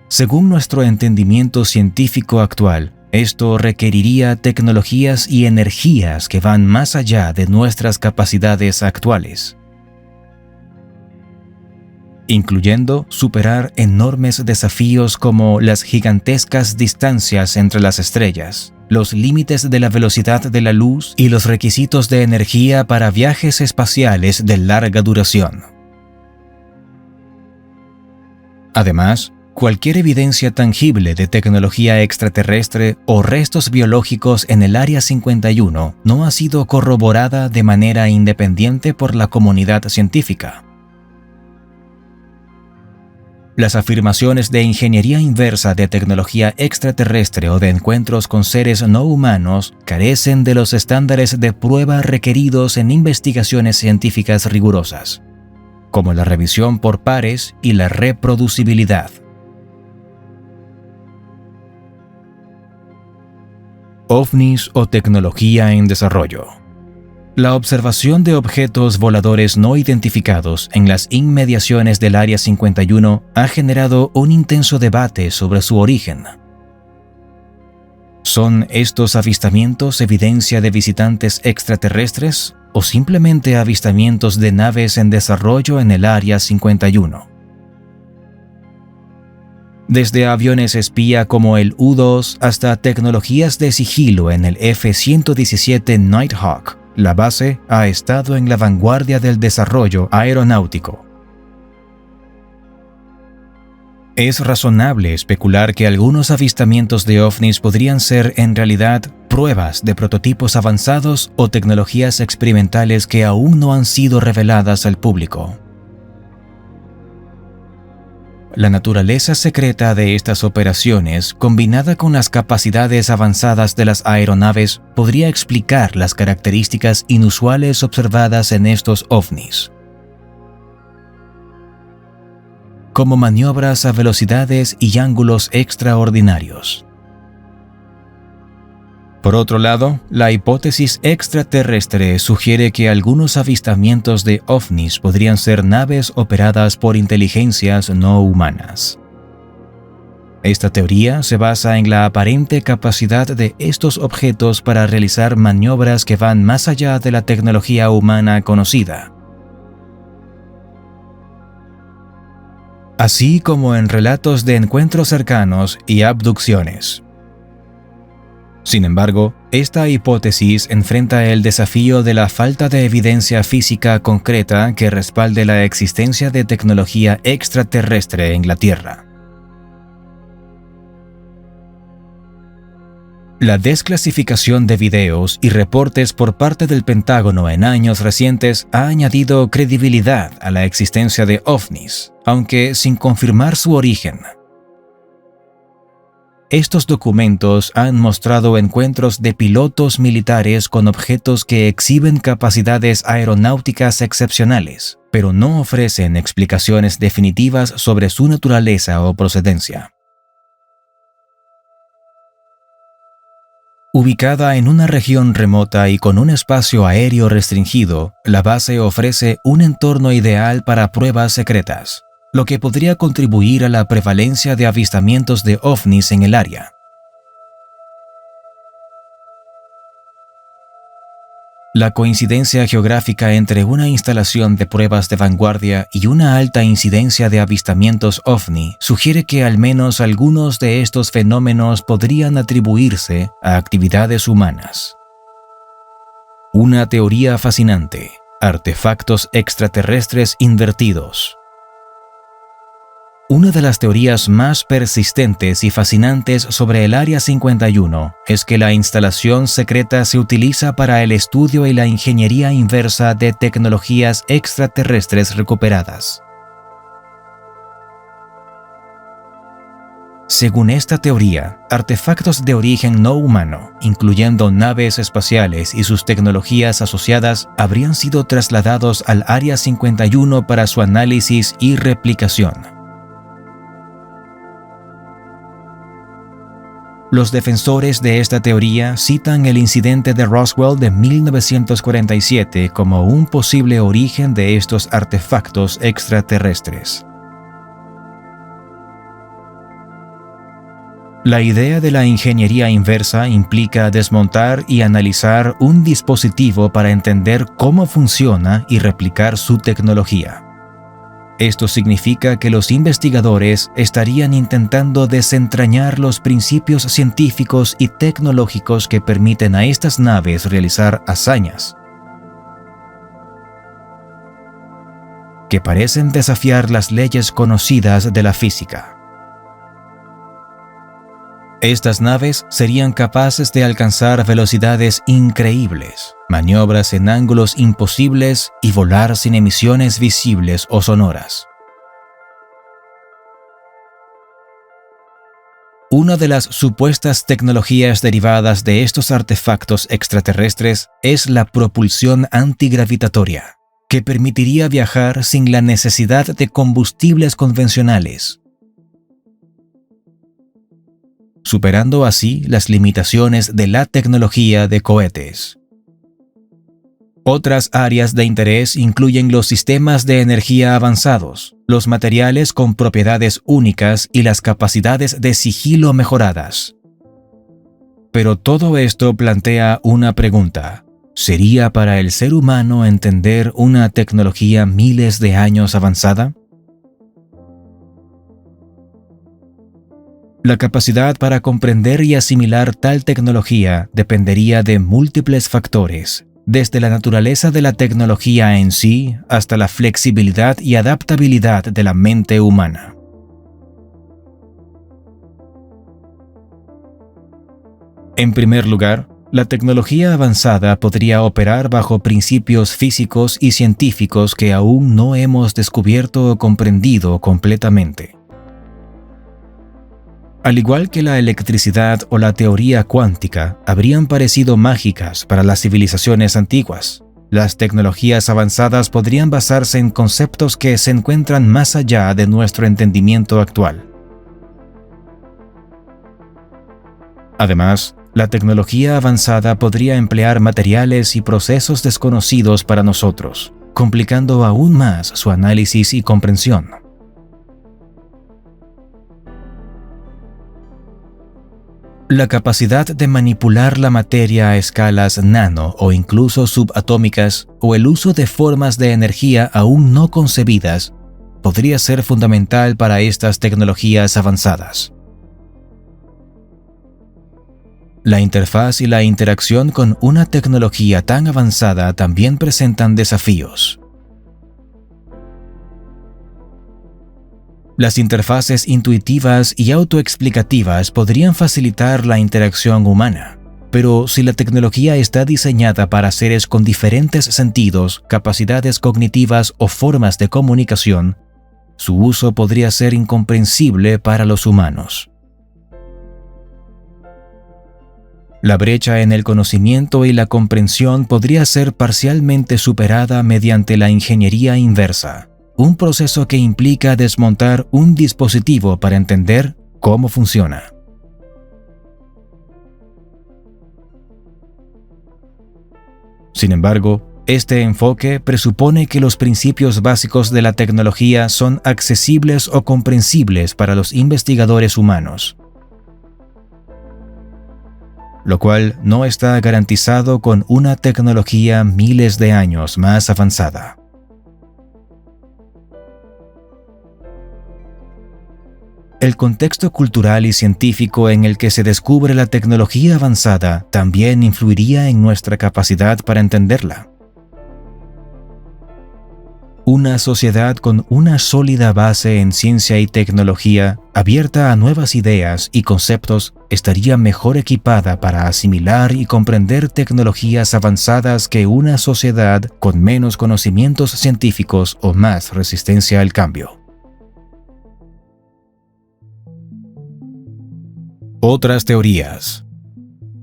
Según nuestro entendimiento científico actual, esto requeriría tecnologías y energías que van más allá de nuestras capacidades actuales, incluyendo superar enormes desafíos como las gigantescas distancias entre las estrellas, los límites de la velocidad de la luz y los requisitos de energía para viajes espaciales de larga duración. Además, cualquier evidencia tangible de tecnología extraterrestre o restos biológicos en el Área 51 no ha sido corroborada de manera independiente por la comunidad científica. Las afirmaciones de ingeniería inversa de tecnología extraterrestre o de encuentros con seres no humanos carecen de los estándares de prueba requeridos en investigaciones científicas rigurosas, como la revisión por pares y la reproducibilidad. OVNIs o tecnología en desarrollo. La observación de objetos voladores no identificados en las inmediaciones del Área 51 ha generado un intenso debate sobre su origen. ¿Son estos avistamientos evidencia de visitantes extraterrestres o simplemente avistamientos de naves en desarrollo en el Área 51? Desde aviones espía como el U-2 hasta tecnologías de sigilo en el F-117 Nighthawk, la base ha estado en la vanguardia del desarrollo aeronáutico. Es razonable especular que algunos avistamientos de ovnis podrían ser en realidad pruebas de prototipos avanzados o tecnologías experimentales que aún no han sido reveladas al público. La naturaleza secreta de estas operaciones, combinada con las capacidades avanzadas de las aeronaves, podría explicar las características inusuales observadas en estos ovnis, como maniobras a velocidades y ángulos extraordinarios. Por otro lado, la hipótesis extraterrestre sugiere que algunos avistamientos de ovnis podrían ser naves operadas por inteligencias no humanas. Esta teoría se basa en la aparente capacidad de estos objetos para realizar maniobras que van más allá de la tecnología humana conocida, así como en relatos de encuentros cercanos y abducciones. Sin embargo, esta hipótesis enfrenta el desafío de la falta de evidencia física concreta que respalde la existencia de tecnología extraterrestre en la Tierra. La desclasificación de videos y reportes por parte del Pentágono en años recientes ha añadido credibilidad a la existencia de ovnis, aunque sin confirmar su origen. Estos documentos han mostrado encuentros de pilotos militares con objetos que exhiben capacidades aeronáuticas excepcionales, pero no ofrecen explicaciones definitivas sobre su naturaleza o procedencia. Ubicada en una región remota y con un espacio aéreo restringido, la base ofrece un entorno ideal para pruebas secretas. lo que podría contribuir a la prevalencia de avistamientos de ovnis en el área. La coincidencia geográfica entre una instalación de pruebas de vanguardia y una alta incidencia de avistamientos ovni sugiere que al menos algunos de estos fenómenos podrían atribuirse a actividades humanas. Una teoría fascinante: artefactos extraterrestres invertidos. Una de las teorías más persistentes y fascinantes sobre el Área 51 es que la instalación secreta se utiliza para el estudio y la ingeniería inversa de tecnologías extraterrestres recuperadas. Según esta teoría, artefactos de origen no humano, incluyendo naves espaciales y sus tecnologías asociadas, habrían sido trasladados al Área 51 para su análisis y replicación. Los defensores de esta teoría citan el incidente de Roswell de 1947 como un posible origen de estos artefactos extraterrestres. La idea de la ingeniería inversa implica desmontar y analizar un dispositivo para entender cómo funciona y replicar su tecnología. Esto significa que los investigadores estarían intentando desentrañar los principios científicos y tecnológicos que permiten a estas naves realizar hazañas, que parecen desafiar las leyes conocidas de la física. Estas naves serían capaces de alcanzar velocidades increíbles, maniobras en ángulos imposibles y volar sin emisiones visibles o sonoras. Una de las supuestas tecnologías derivadas de estos artefactos extraterrestres es la propulsión antigravitatoria, que permitiría viajar sin la necesidad de combustibles convencionales, superando así las limitaciones de la tecnología de cohetes. Otras áreas de interés incluyen los sistemas de energía avanzados, los materiales con propiedades únicas y las capacidades de sigilo mejoradas. Pero todo esto plantea una pregunta: ¿sería para el ser humano entender una tecnología miles de años avanzada? La capacidad para comprender y asimilar tal tecnología dependería de múltiples factores, desde la naturaleza de la tecnología en sí hasta la flexibilidad y adaptabilidad de la mente humana. En primer lugar, la tecnología avanzada podría operar bajo principios físicos y científicos que aún no hemos descubierto o comprendido completamente. Al igual que la electricidad o la teoría cuántica habrían parecido mágicas para las civilizaciones antiguas, las tecnologías avanzadas podrían basarse en conceptos que se encuentran más allá de nuestro entendimiento actual. Además, la tecnología avanzada podría emplear materiales y procesos desconocidos para nosotros, complicando aún más su análisis y comprensión. La capacidad de manipular la materia a escalas nano o incluso subatómicas, o el uso de formas de energía aún no concebidas, podría ser fundamental para estas tecnologías avanzadas. La interfaz y la interacción con una tecnología tan avanzada también presentan desafíos. Las interfaces intuitivas y autoexplicativas podrían facilitar la interacción humana, pero si la tecnología está diseñada para seres con diferentes sentidos, capacidades cognitivas o formas de comunicación, su uso podría ser incomprensible para los humanos. La brecha en el conocimiento y la comprensión podría ser parcialmente superada mediante la ingeniería inversa, un proceso que implica desmontar un dispositivo para entender cómo funciona. Sin embargo, Este enfoque presupone que los principios básicos de la tecnología son accesibles o comprensibles para los investigadores humanos, lo cual no está garantizado con una tecnología miles de años más avanzada. El contexto cultural y científico en el que se descubre la tecnología avanzada también influiría en nuestra capacidad para entenderla. Una sociedad con una sólida base en ciencia y tecnología, abierta a nuevas ideas y conceptos, estaría mejor equipada para asimilar y comprender tecnologías avanzadas que una sociedad con menos conocimientos científicos o más resistencia al cambio. Otras teorías.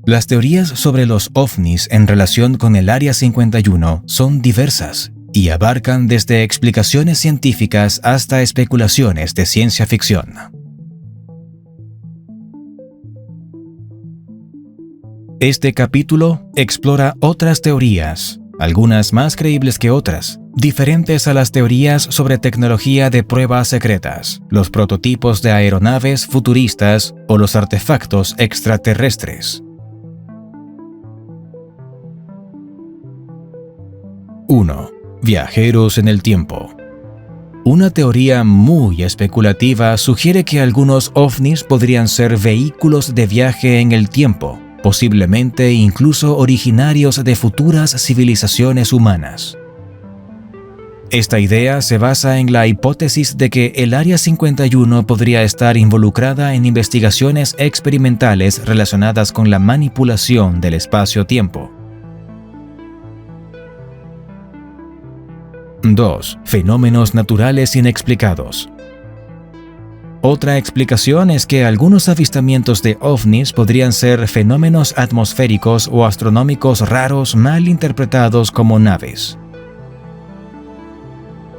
Las teorías sobre los ovnis en relación con el Área 51 son diversas y abarcan desde explicaciones científicas hasta especulaciones de ciencia ficción. Este capítulo explora otras teorías, algunas más creíbles que otras, diferentes a las teorías sobre tecnología de pruebas secretas, los prototipos de aeronaves futuristas o los artefactos extraterrestres. 1. Viajeros en el tiempo. Una teoría muy especulativa sugiere que algunos ovnis podrían ser vehículos de viaje en el tiempo, posiblemente incluso originarios de futuras civilizaciones humanas. Esta idea se basa en la hipótesis de que el Área 51 podría estar involucrada en investigaciones experimentales relacionadas con la manipulación del espacio-tiempo. 2. Fenómenos naturales inexplicados. Otra explicación es que algunos avistamientos de ovnis podrían ser fenómenos atmosféricos o astronómicos raros mal interpretados como naves.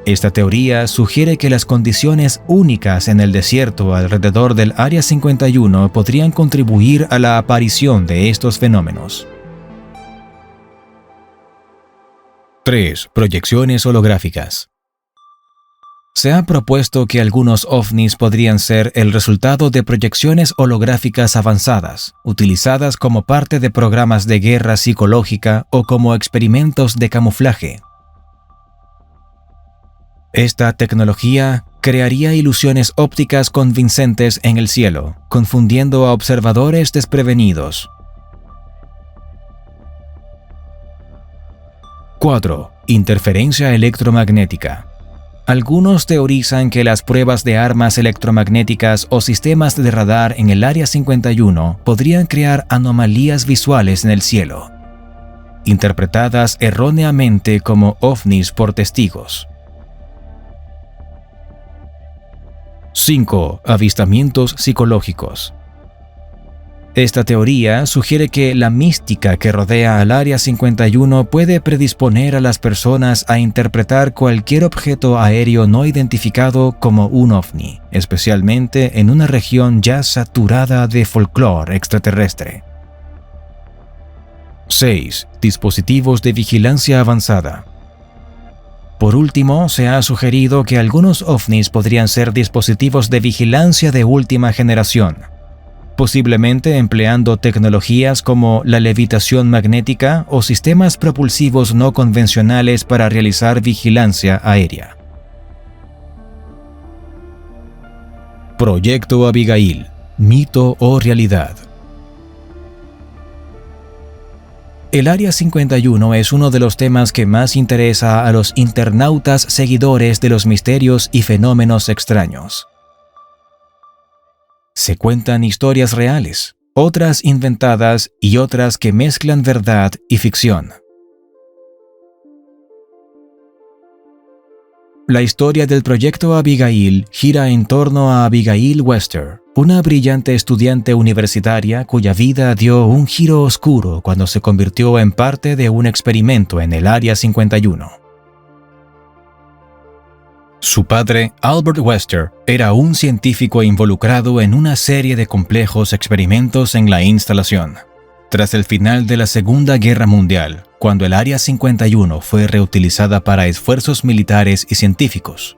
Esta teoría sugiere que las condiciones únicas en el desierto alrededor del Área 51 podrían contribuir a la aparición de estos fenómenos. 3. Proyecciones holográficas. Se ha propuesto que algunos ovnis podrían ser el resultado de proyecciones holográficas avanzadas, utilizadas como parte de programas de guerra psicológica o como experimentos de camuflaje. Esta tecnología crearía ilusiones ópticas convincentes en el cielo, confundiendo a observadores desprevenidos. 4. Interferencia electromagnética. Algunos teorizan que las pruebas de armas electromagnéticas o sistemas de radar en el Área 51 podrían crear anomalías visuales en el cielo, interpretadas erróneamente como ovnis por testigos. 5. Avistamientos psicológicos. Esta teoría sugiere que la mística que rodea al Área 51 puede predisponer a las personas a interpretar cualquier objeto aéreo no identificado como un ovni, especialmente en una región ya saturada de folclore extraterrestre. 6. Dispositivos de vigilancia avanzada. Por último, se ha sugerido que algunos ovnis podrían ser dispositivos de vigilancia de última generación, posiblemente empleando tecnologías como la levitación magnética o sistemas propulsivos no convencionales para realizar vigilancia aérea. Proyecto Abigail, mito o realidad. El Área 51 es uno de los temas que más interesa a los internautas seguidores de los misterios y fenómenos extraños. Se cuentan historias reales, otras inventadas y otras que mezclan verdad y ficción. La historia del Proyecto Abigail gira en torno a Abigail Wester, una brillante estudiante universitaria cuya vida dio un giro oscuro cuando se convirtió en parte de un experimento en el Área 51. Su padre, Albert Wester, era un científico involucrado en una serie de complejos experimentos en la instalación. Tras el final de la Segunda Guerra Mundial, cuando el Área 51 fue reutilizada para esfuerzos militares y científicos,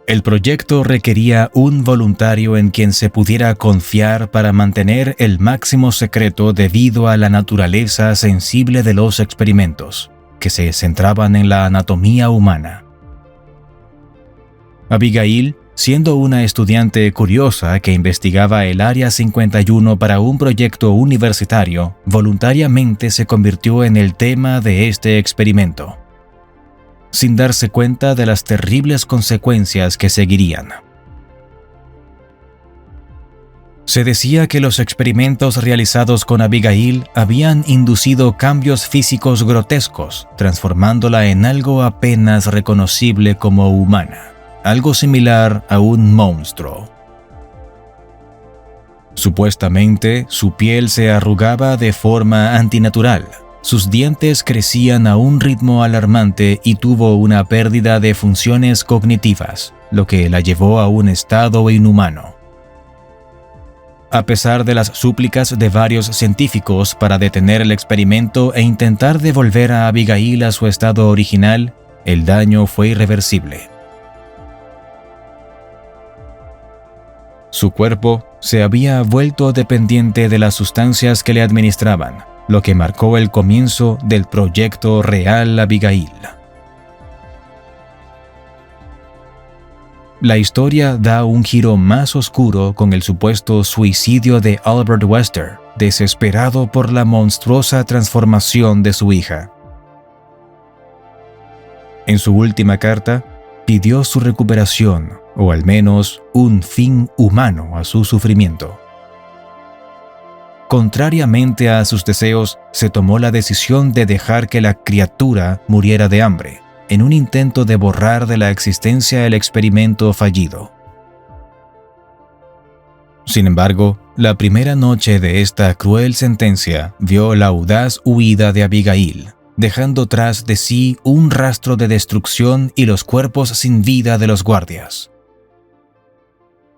el proyecto requería un voluntario en quien se pudiera confiar para mantener el máximo secreto debido a la naturaleza sensible de los experimentos, que se centraban en la anatomía humana. Abigail, siendo una estudiante curiosa que investigaba el Área 51 para un proyecto universitario, voluntariamente se convirtió en el tema de este experimento, sin darse cuenta de las terribles consecuencias que seguirían. Se decía que los experimentos realizados con Abigail habían inducido cambios físicos grotescos, transformándola en algo apenas reconocible como humana, algo similar a un monstruo. Supuestamente, su piel se arrugaba de forma antinatural. Sus dientes crecían a un ritmo alarmante y tuvo una pérdida de funciones cognitivas, lo que la llevó a un estado inhumano. A pesar de las súplicas de varios científicos para detener el experimento e intentar devolver a Abigail a su estado original, el daño fue irreversible. Su cuerpo se había vuelto dependiente de las sustancias que le administraban, lo que marcó el comienzo del proyecto real Abigail. La historia da un giro más oscuro con el supuesto suicidio de Albert Wester, desesperado por la monstruosa transformación de su hija. En su última carta, pidió su recuperación, o al menos un fin humano a su sufrimiento. Contrariamente a sus deseos, se tomó la decisión de dejar que la criatura muriera de hambre, en un intento de borrar de la existencia el experimento fallido. Sin embargo, la primera noche de esta cruel sentencia vio la audaz huida de Abigail, dejando tras de sí un rastro de destrucción y los cuerpos sin vida de los guardias.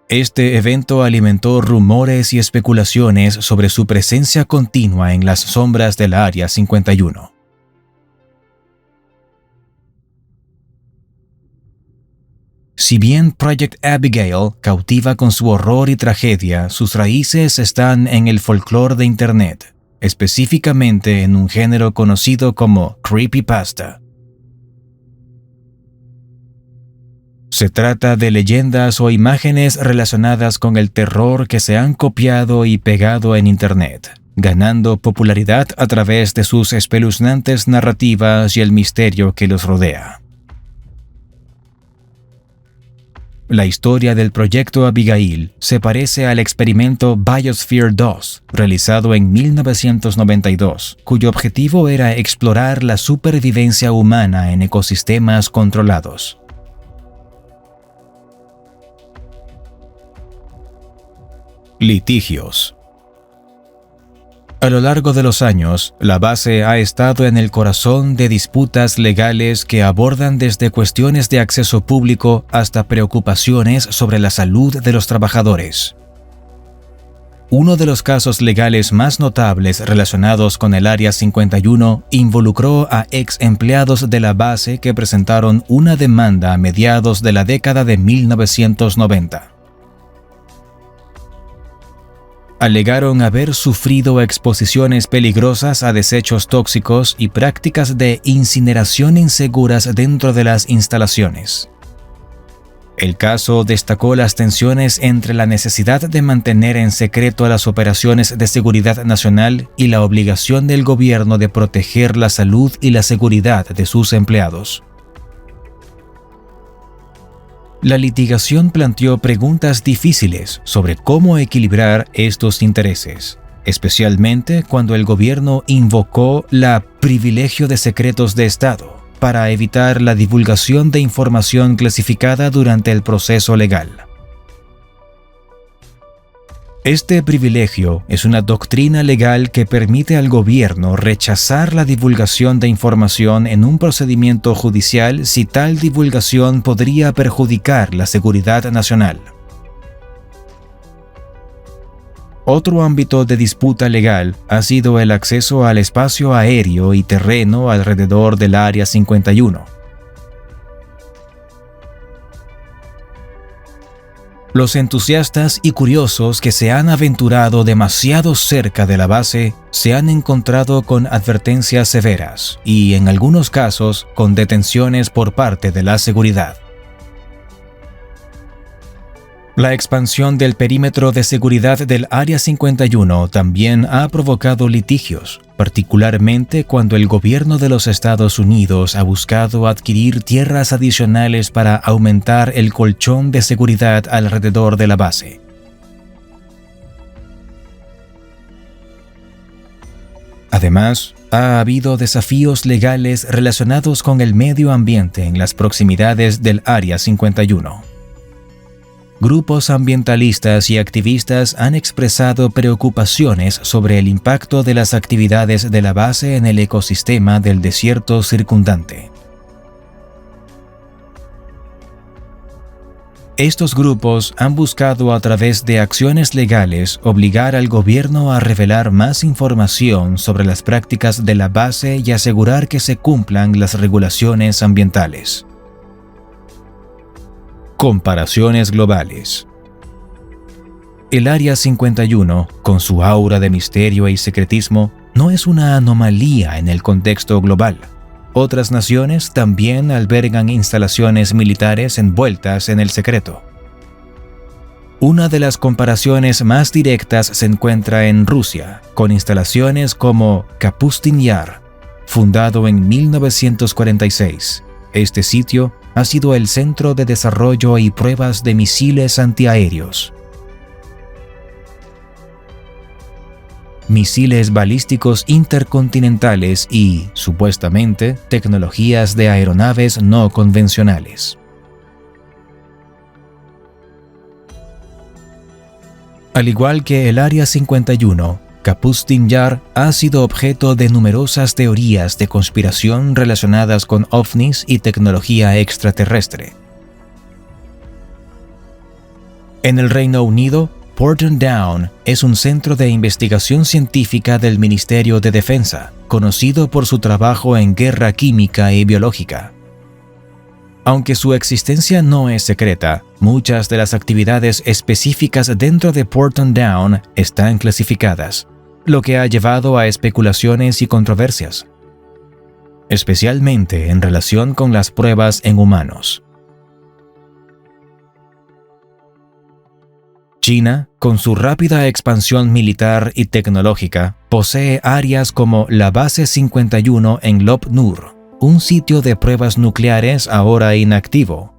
Este evento alimentó rumores y especulaciones sobre su presencia continua en las sombras del Área 51. Si bien Project Abigail cautiva con su horror y tragedia, sus raíces están en el folclore de Internet, específicamente en un género conocido como creepypasta. Se trata de leyendas o imágenes relacionadas con el terror que se han copiado y pegado en Internet, ganando popularidad a través de sus espeluznantes narrativas y el misterio que los rodea. La historia del proyecto Abigail se parece al experimento Biosphere 2, realizado en 1992, cuyo objetivo era explorar la supervivencia humana en ecosistemas controlados. Litigios. A lo largo de los años, la base ha estado en el corazón de disputas legales que abordan desde cuestiones de acceso público hasta preocupaciones sobre la salud de los trabajadores. Uno de los casos legales más notables relacionados con el Área 51 involucró a ex empleados de la base que presentaron una demanda a mediados de la década de 1990. Alegaron haber sufrido exposiciones peligrosas a desechos tóxicos y prácticas de incineración inseguras dentro de las instalaciones. El caso destacó las tensiones entre la necesidad de mantener en secreto las operaciones de seguridad nacional y la obligación del gobierno de proteger la salud y la seguridad de sus empleados. La litigación planteó preguntas difíciles sobre cómo equilibrar estos intereses, especialmente cuando el gobierno invocó la privilegio de secretos de Estado para evitar la divulgación de información clasificada durante el proceso legal. Este privilegio es una doctrina legal que permite al gobierno rechazar la divulgación de información en un procedimiento judicial si tal divulgación podría perjudicar la seguridad nacional. Otro ámbito de disputa legal ha sido el acceso al espacio aéreo y terreno alrededor del Área 51. Los entusiastas y curiosos que se han aventurado demasiado cerca de la base se han encontrado con advertencias severas y, en algunos casos, con detenciones por parte de la seguridad. La expansión del perímetro de seguridad del Área 51 también ha provocado litigios, particularmente cuando el gobierno de los Estados Unidos ha buscado adquirir tierras adicionales para aumentar el colchón de seguridad alrededor de la base. Además, ha habido desafíos legales relacionados con el medio ambiente en las proximidades del Área 51. Grupos ambientalistas y activistas han expresado preocupaciones sobre el impacto de las actividades de la base en el ecosistema del desierto circundante. Estos grupos han buscado a través de acciones legales obligar al gobierno a revelar más información sobre las prácticas de la base y asegurar que se cumplan las regulaciones ambientales. Comparaciones globales. El Área 51, con su aura de misterio y secretismo, no es una anomalía en el contexto global. Otras naciones también albergan instalaciones militares envueltas en el secreto. Una de las comparaciones más directas se encuentra en Rusia, con instalaciones como Kapustin Yar, fundado en 1946. Este sitio ha sido el centro de desarrollo y pruebas de misiles antiaéreos. Misiles balísticos intercontinentales y, supuestamente, tecnologías de aeronaves no convencionales. Al igual que el Área 51, Kapustin Yar ha sido objeto de numerosas teorías de conspiración relacionadas con ovnis y tecnología extraterrestre. En el Reino Unido, Porton Down es un centro de investigación científica del Ministerio de Defensa, conocido por su trabajo en guerra química y biológica. Aunque su existencia no es secreta, muchas de las actividades específicas dentro de Porton Down están clasificadas, lo que ha llevado a especulaciones y controversias, especialmente en relación con las pruebas en humanos. China, con su rápida expansión militar y tecnológica, posee áreas como la Base 51 en Lop Nur, un sitio de pruebas nucleares ahora inactivo,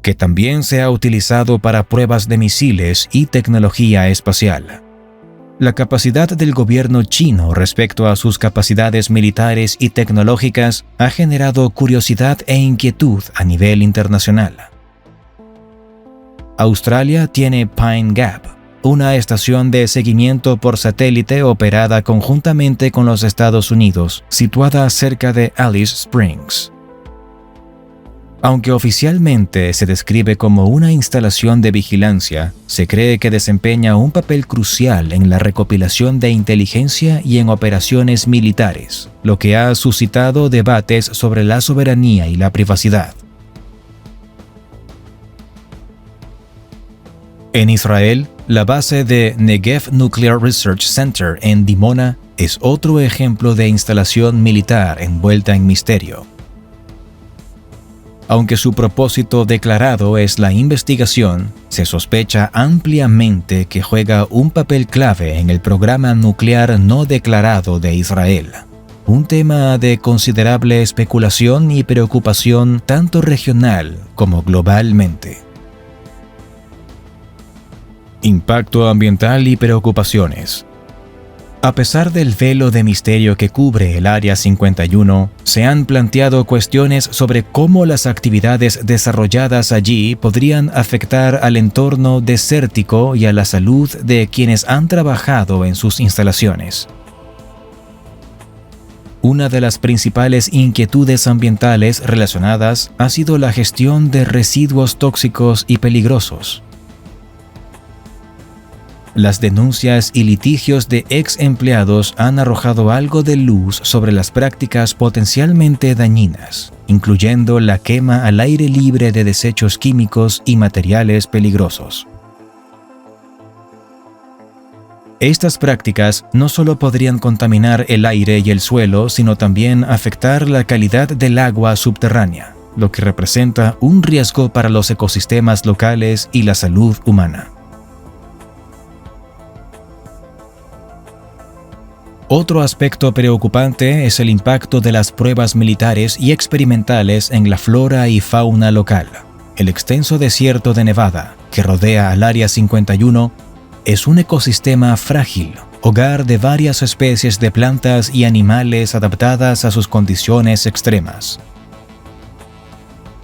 que también se ha utilizado para pruebas de misiles y tecnología espacial. La capacidad del gobierno chino respecto a sus capacidades militares y tecnológicas ha generado curiosidad e inquietud a nivel internacional. Australia tiene Pine Gap, una estación de seguimiento por satélite operada conjuntamente con los Estados Unidos, situada cerca de Alice Springs. Aunque oficialmente se describe como una instalación de vigilancia, se cree que desempeña un papel crucial en la recopilación de inteligencia y en operaciones militares, lo que ha suscitado debates sobre la soberanía y la privacidad. En Israel, la base de Negev Nuclear Research Center en Dimona es otro ejemplo de instalación militar envuelta en misterio. Aunque su propósito declarado es la investigación, se sospecha ampliamente que juega un papel clave en el programa nuclear no declarado de Israel, un tema de considerable especulación y preocupación tanto regional como globalmente. Impacto ambiental y preocupaciones. A pesar del velo de misterio que cubre el Área 51, se han planteado cuestiones sobre cómo las actividades desarrolladas allí podrían afectar al entorno desértico y a la salud de quienes han trabajado en sus instalaciones. Una de las principales inquietudes ambientales relacionadas ha sido la gestión de residuos tóxicos y peligrosos. Las denuncias y litigios de ex empleados han arrojado algo de luz sobre las prácticas potencialmente dañinas, incluyendo la quema al aire libre de desechos químicos y materiales peligrosos. Estas prácticas no solo podrían contaminar el aire y el suelo, sino también afectar la calidad del agua subterránea, lo que representa un riesgo para los ecosistemas locales y la salud humana. Otro aspecto preocupante es el impacto de las pruebas militares y experimentales en la flora y fauna local. El extenso desierto de Nevada, que rodea al Área 51, es un ecosistema frágil, hogar de varias especies de plantas y animales adaptadas a sus condiciones extremas.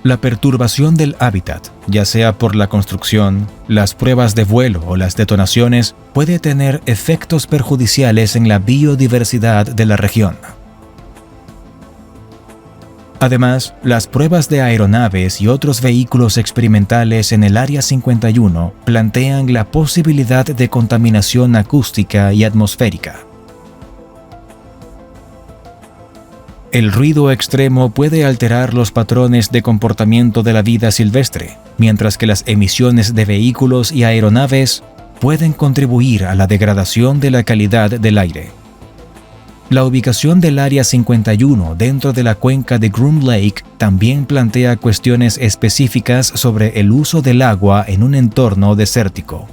La perturbación del hábitat, ya sea por la construcción, las pruebas de vuelo o las detonaciones, puede tener efectos perjudiciales en la biodiversidad de la región. Además, las pruebas de aeronaves y otros vehículos experimentales en el Área 51 plantean la posibilidad de contaminación acústica y atmosférica. El ruido extremo puede alterar los patrones de comportamiento de la vida silvestre, mientras que las emisiones de vehículos y aeronaves pueden contribuir a la degradación de la calidad del aire. La ubicación del Área 51 dentro de la cuenca de Groom Lake también plantea cuestiones específicas sobre el uso del agua en un entorno desértico.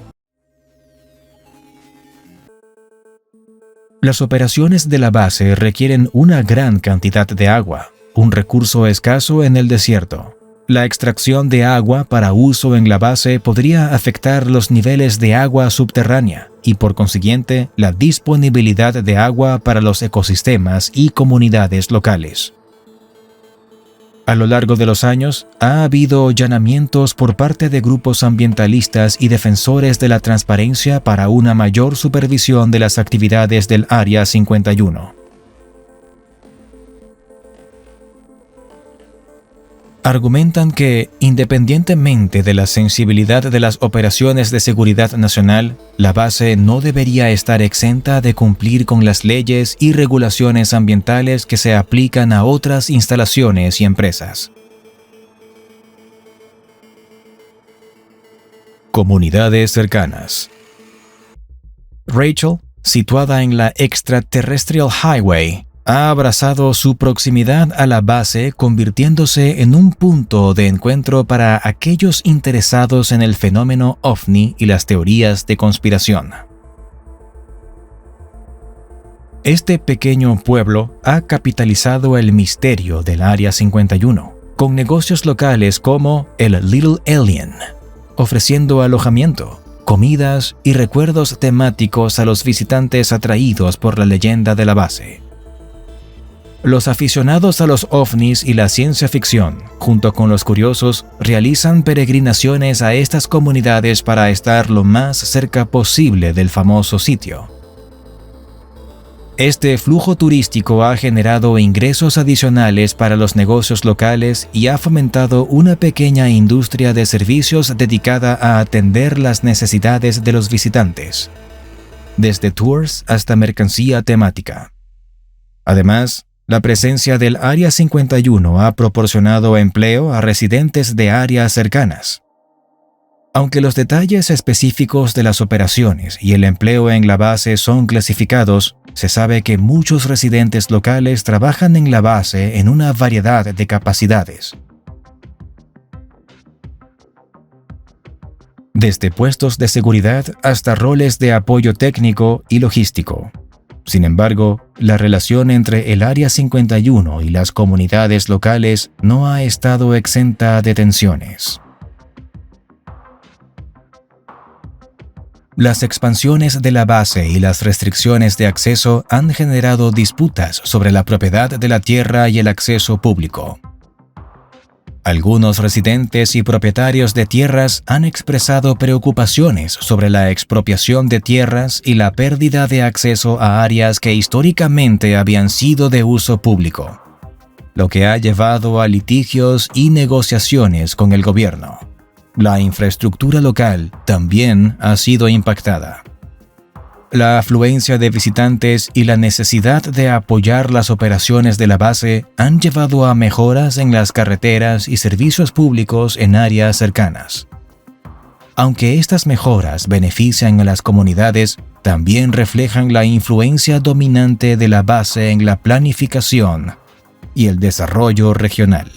Las operaciones de la base requieren una gran cantidad de agua, un recurso escaso en el desierto. La extracción de agua para uso en la base podría afectar los niveles de agua subterránea y, por consiguiente, la disponibilidad de agua para los ecosistemas y comunidades locales. A lo largo de los años, ha habido allanamientos por parte de grupos ambientalistas y defensores de la transparencia para una mayor supervisión de las actividades del Área 51. Argumentan que, independientemente de la sensibilidad de las operaciones de seguridad nacional, la base no debería estar exenta de cumplir con las leyes y regulaciones ambientales que se aplican a otras instalaciones y empresas. Comunidades cercanas. Rachel, situada en la Extraterrestrial Highway, ha abrazado su proximidad a la base, convirtiéndose en un punto de encuentro para aquellos interesados en el fenómeno OVNI y las teorías de conspiración. Este pequeño pueblo ha capitalizado el misterio del Área 51, con negocios locales como el Little Alien, ofreciendo alojamiento, comidas y recuerdos temáticos a los visitantes atraídos por la leyenda de la base. Los aficionados a los ovnis y la ciencia ficción, junto con los curiosos, realizan peregrinaciones a estas comunidades para estar lo más cerca posible del famoso sitio. Este flujo turístico ha generado ingresos adicionales para los negocios locales y ha fomentado una pequeña industria de servicios dedicada a atender las necesidades de los visitantes, desde tours hasta mercancía temática. Además, la presencia del Área 51 ha proporcionado empleo a residentes de áreas cercanas. Aunque los detalles específicos de las operaciones y el empleo en la base son clasificados, se sabe que muchos residentes locales trabajan en la base en una variedad de capacidades. Desde puestos de seguridad hasta roles de apoyo técnico y logístico. Sin embargo, la relación entre el Área 51 y las comunidades locales no ha estado exenta de tensiones. Las expansiones de la base y las restricciones de acceso han generado disputas sobre la propiedad de la tierra y el acceso público. Algunos residentes y propietarios de tierras han expresado preocupaciones sobre la expropiación de tierras y la pérdida de acceso a áreas que históricamente habían sido de uso público, lo que ha llevado a litigios y negociaciones con el gobierno. La infraestructura local también ha sido impactada. La afluencia de visitantes y la necesidad de apoyar las operaciones de la base han llevado a mejoras en las carreteras y servicios públicos en áreas cercanas. Aunque estas mejoras benefician a las comunidades, también reflejan la influencia dominante de la base en la planificación y el desarrollo regional.